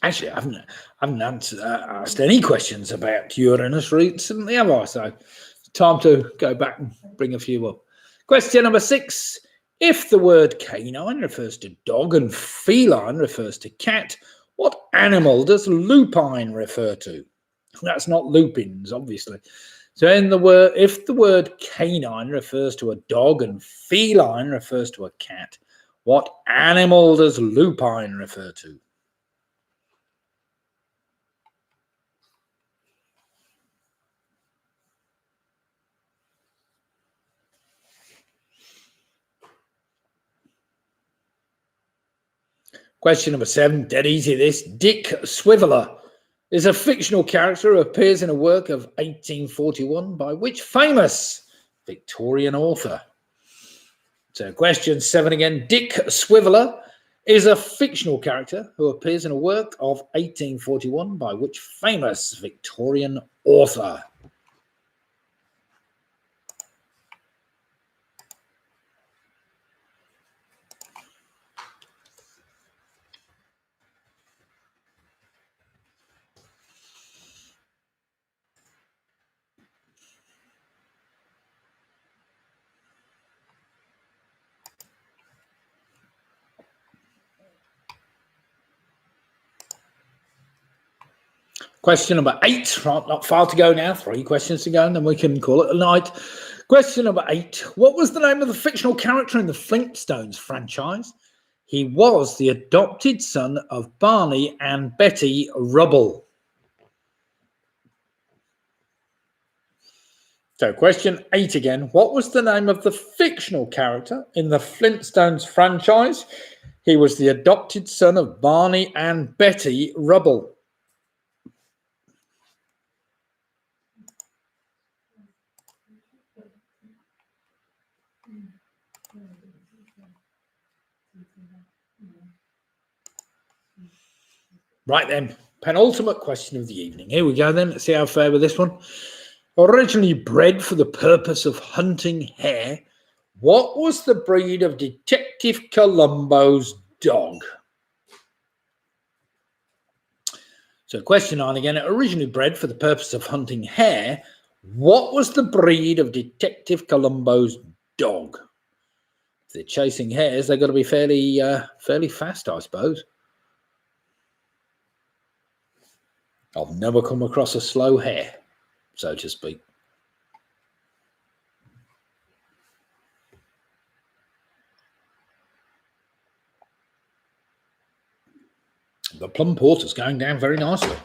Actually, I haven't asked any questions about Uranus recently, have I? So it's time to go back and bring a few up. Question number 6. If the word canine refers to dog and feline refers to cat, what animal does lupine refer to? That's not lupins, obviously. So if the word canine refers to a dog and feline refers to a cat, what animal does lupine refer to? Question number 7, dead easy this. Dick Swiveller is a fictional character who appears in a work of 1841 by which famous Victorian author? So question 7 again. Dick Swiveller is a fictional character who appears in a work of 1841 by which famous Victorian author? Question number 8, right, not far to go now, 3 questions to go, and then we can call it a night. Question number 8, what was the name of the fictional character in the Flintstones franchise? He was the adopted son of Barney and Betty Rubble. So question 8 again, what was the name of the fictional character in the Flintstones franchise? He was the adopted son of Barney and Betty Rubble. Right then, penultimate question of the evening. Here we go then. Let's see how fair with this one. Originally bred for the purpose of hunting hare, what was the breed of Detective Columbo's dog? So question 9 again. Originally bred for the purpose of hunting hare, What was the breed of Detective Columbo's dog? If they're chasing hares, they've got to be fairly fast, I suppose. I've never come across a slow hare, so to speak. The plum porter's going down very nicely.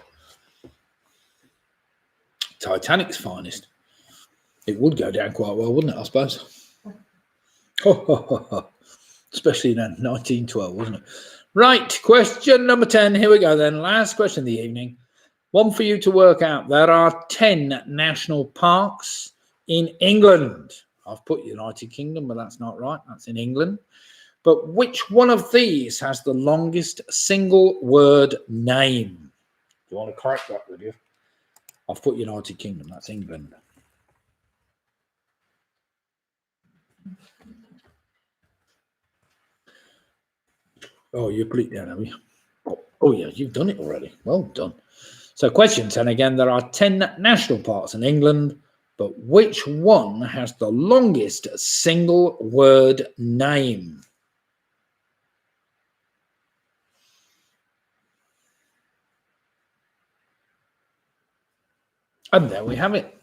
Titanic's finest. It would go down quite well, wouldn't it, I suppose? Especially in 1912, wasn't it? Right, question number 10. Here we go then. Last question of the evening. One for you to work out. There are 10 national parks in England. I've put United Kingdom, but that's not right. That's in England. But which one of these has the longest single word name? Do you want to correct that, would you? I've put United Kingdom. That's England. Oh, you put it down, have you? Oh, yeah, you've done it already. Well done. So question 10 again. There are 10 national parks in England, but which one has the longest single word name? And there we have it.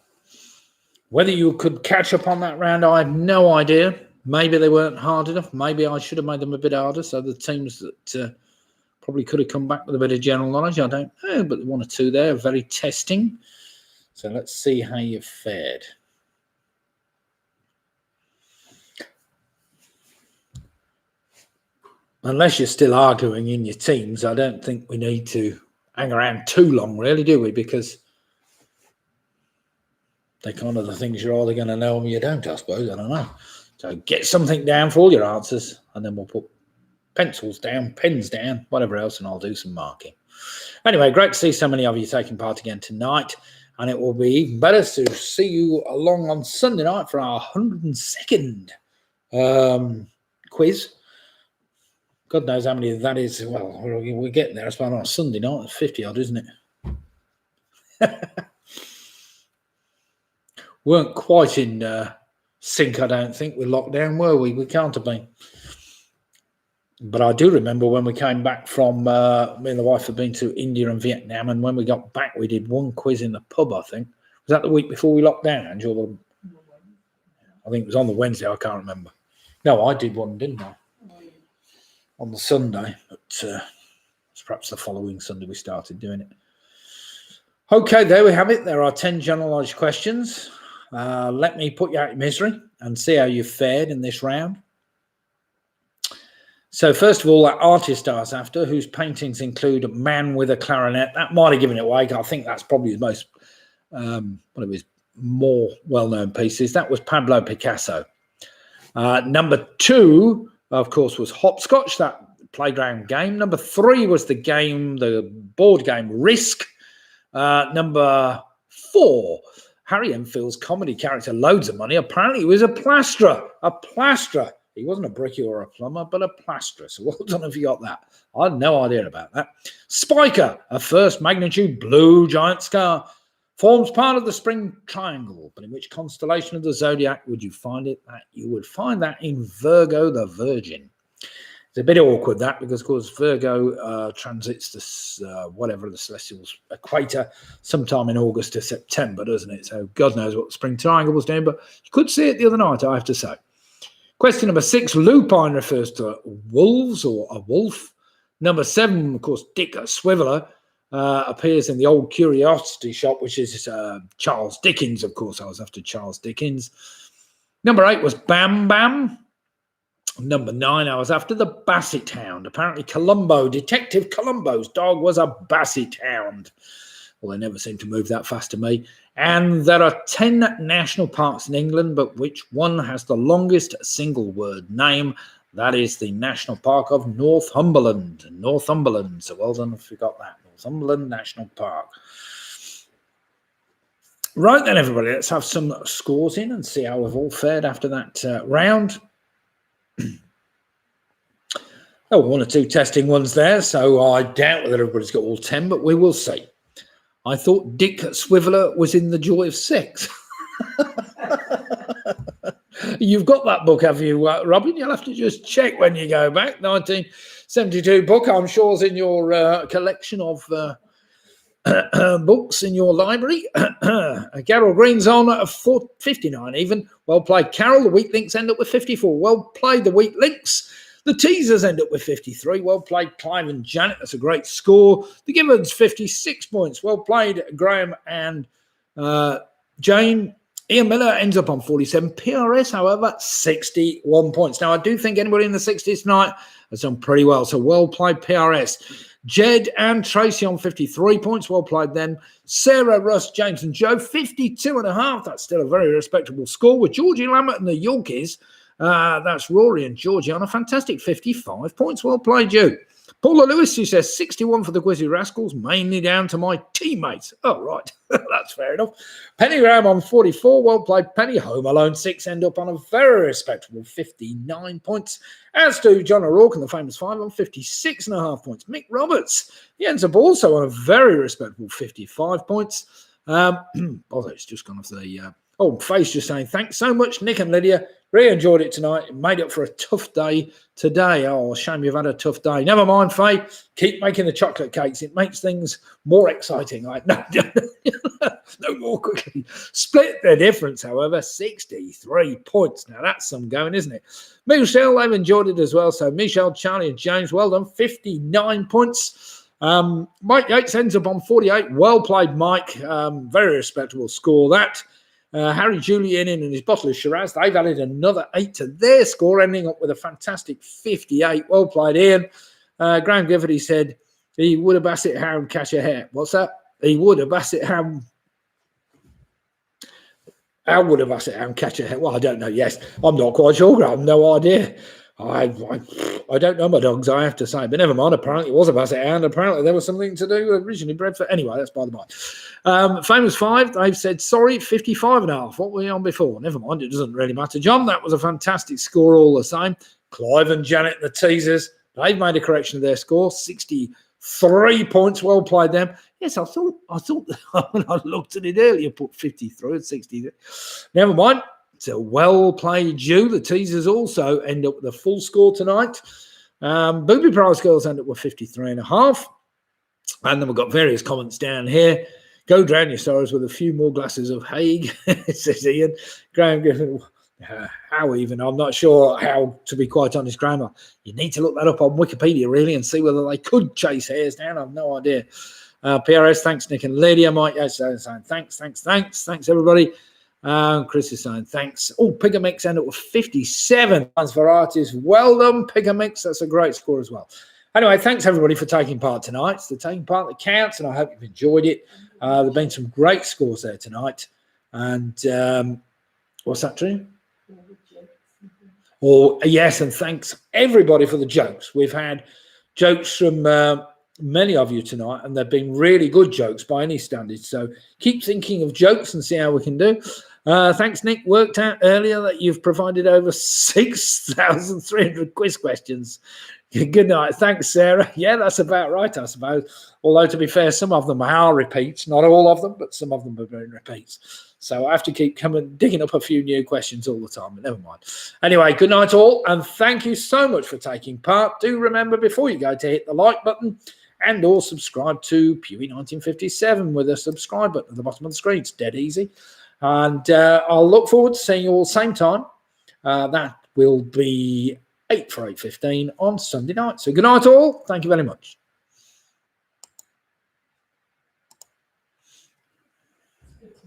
Whether you could catch up on that round, I have no idea. Maybe they weren't hard enough. Maybe I should have made them a bit harder. So the teams that probably could have come back with a bit of general knowledge, I don't know. But one or two there are very testing. So let's see how you've fared. Unless you're still arguing in your teams, I don't think we need to hang around too long, really, do we? Because they're kind of the things you're either going to know or you don't, I suppose. I don't know. So get something down for all your answers, and then we'll put pencils down, pens down, whatever else, and I'll do some marking. Anyway, great to see so many of you taking part again tonight, and it will be even better to see you along on Sunday night for our 102nd quiz. God knows how many that is. Well, we're getting there. It's about on a Sunday night. It's 50 odd, isn't it? Weren't quite in sync, I don't think, with lockdown, were we? We can't have been. But I do remember when we came back from, me and the wife had been to India and Vietnam, and when we got back, we did one quiz in the pub, I think. Was that the week before we locked down, Angela? I think it was on the Wednesday, I can't remember. No, I did one, didn't I? On the Sunday, but it's perhaps the following Sunday we started doing it. Okay, there we have it. There are 10 general knowledge questions. Let me put you out of misery and see how you've fared in this round. So first of all, that artist I was after, whose paintings include Man with a Clarinet, that might have given it away. I think that's probably the most, one of his more well-known pieces. That was Pablo Picasso. Number 2, of course, was Hopscotch, that playground game. Number 3 was the board game Risk. Number 4, Harry Enfield's comedy character, Loads of Money. Apparently, he was a plasterer. A plasterer. He wasn't a brickie or a plumber, but a plasterer. So well done if you got that. I had no idea about that. Spiker, a first magnitude blue giant star, forms part of the spring triangle. But in which constellation of the zodiac would you find it? You would find that in Virgo, the Virgin. It's a bit awkward, that, because, of course, Virgo transits this, whatever, the celestial equator sometime in August to September, doesn't it? So God knows what the spring triangle was doing, but you could see it the other night, I have to say. Question number 6, lupine refers to wolves or a wolf. Number 7, of course, Dick Swiveller appears in the Old Curiosity Shop, which is Charles Dickens, of course. I was after Charles Dickens. Number 8 was Bam Bam. Number 9, I was after the Basset Hound. Apparently Detective Columbo's dog was a Basset Hound. Well, they never seem to move that fast to me. And there are 10 national parks in England, but which one has the longest single word name? That is the National Park of Northumberland. Northumberland. So well done if you got that. Northumberland National Park. Right then, everybody, let's have some scores in and see how we've all fared after that round. Oh, 1 or 2 testing ones there, so I doubt whether everybody's got all 10, but we will see. I thought Dick Swiveller was in The Joy of Sex. You've got that book, have you, Robin? You'll have to just check when you go back. 1972 book, I'm sure, is in your collection of books in your library. Carol Green's on at 59 even. Well played, Carol. The weak links end up with 54. Well played, the weak links. The teasers end up with 53. Well played, Clive and Janet. That's a great score. The Gibbons, 56 points. Well played, Graham and Jane. Ian Miller ends up on 47. PRS, however, 61 points. Now, I do think anybody in the 60s tonight has done pretty well. So well played, PRS. Jed and Tracy on 53 points. Well played then. Sarah, Russ, James and Joe, 52.5. That's still a very respectable score. With Georgie Lambert and the Yorkies, that's Rory and Georgie on a fantastic 55 points. Well played, you. Paula Lewis, who says 61 for the Quizzy Rascals, mainly down to my teammates. Oh, right. That's fair enough. Penny Graham on 44. Well played, Penny. Home Alone 6 end up on a very respectable 59 points. As do John O'Rourke and the Famous Five on 56.5 points. Mick Roberts, he ends up also on a very respectable 55 points. Although it's just gone off the... Faye's just saying, thanks so much, Nick and Lydia. Really enjoyed it tonight. It made up for a tough day today. Oh, shame you've had a tough day. Never mind, Faye. Keep making the chocolate cakes. It makes things more exciting. No more quickly. Split the difference, however, 63 points. Now, that's some going, isn't it? Michelle, they've enjoyed it as well. So, Michelle, Charlie and James, well done. 59 points. Mike Yates ends up on 48. Well played, Mike. Very respectable score, that. Harry Julian and his bottle of Shiraz, they've added another 8 to their score, ending up with a fantastic 58. Well played, Ian. Graham Giffordy said he would have Basset Hound catch a hare. What's that? He would have Basset Hound. How would have Basset Hound catch a hare? Well, I don't know. Yes, I'm not quite sure. I have no idea. I don't know my dogs, I have to say. But never mind. Apparently, it was a Basset Hound. Apparently, there was something to do originally bred for. Anyway, that's by the by. Famous Five, they've said, sorry, 55.5. What were we on before? Never mind. It doesn't really matter. John, that was a fantastic score all the same. Clive and Janet, the teasers, they've made a correction of their score. 63 points. Well played, them. Yes, I thought when I looked at it earlier, put 53 at 63. Never mind. It's a well-played you. The teasers also end up with a full score tonight. Booby Prize Girls end up with 53.5. And then we've got various comments down here. Go drown your sorrows with a few more glasses of Hague, says Ian. Graham Griffin, how even? I'm not sure how, to be quite honest, Graham. You need to look that up on Wikipedia, really, and see whether they could chase hares down. I have no idea. PRS, thanks, Nick and Lydia. Mike, yes, saying thanks, everybody. Chris is saying thanks. Oh, Pigamix end up with 57 varieties. Well done, Pigamix. That's a great score as well. Anyway, thanks everybody for taking part tonight. It's the taking part that counts, and I hope you've enjoyed it. There have been some great scores there tonight. And what's that, Drew? Oh, yes, and thanks everybody for the jokes. We've had jokes from many of you tonight, and they've been really good jokes by any standards. So keep thinking of jokes and see how we can do. Thanks, Nick. Worked out earlier that you've provided over 6,300 quiz questions. Good night. Thanks, Sarah. Yeah, that's about right, I suppose. Although, to be fair, some of them are repeats. Not all of them, but some of them have been repeats. So I have to keep digging up a few new questions all the time, but never mind. Anyway, good night all, and thank you so much for taking part. Do remember, before you go, to hit the like button and or subscribe to Pewee 1957 with a subscribe button at the bottom of the screen. It's dead easy. And I'll look forward to seeing you all same time. That will be 8 for 8:15 on Sunday night. So good night all. Thank you very much.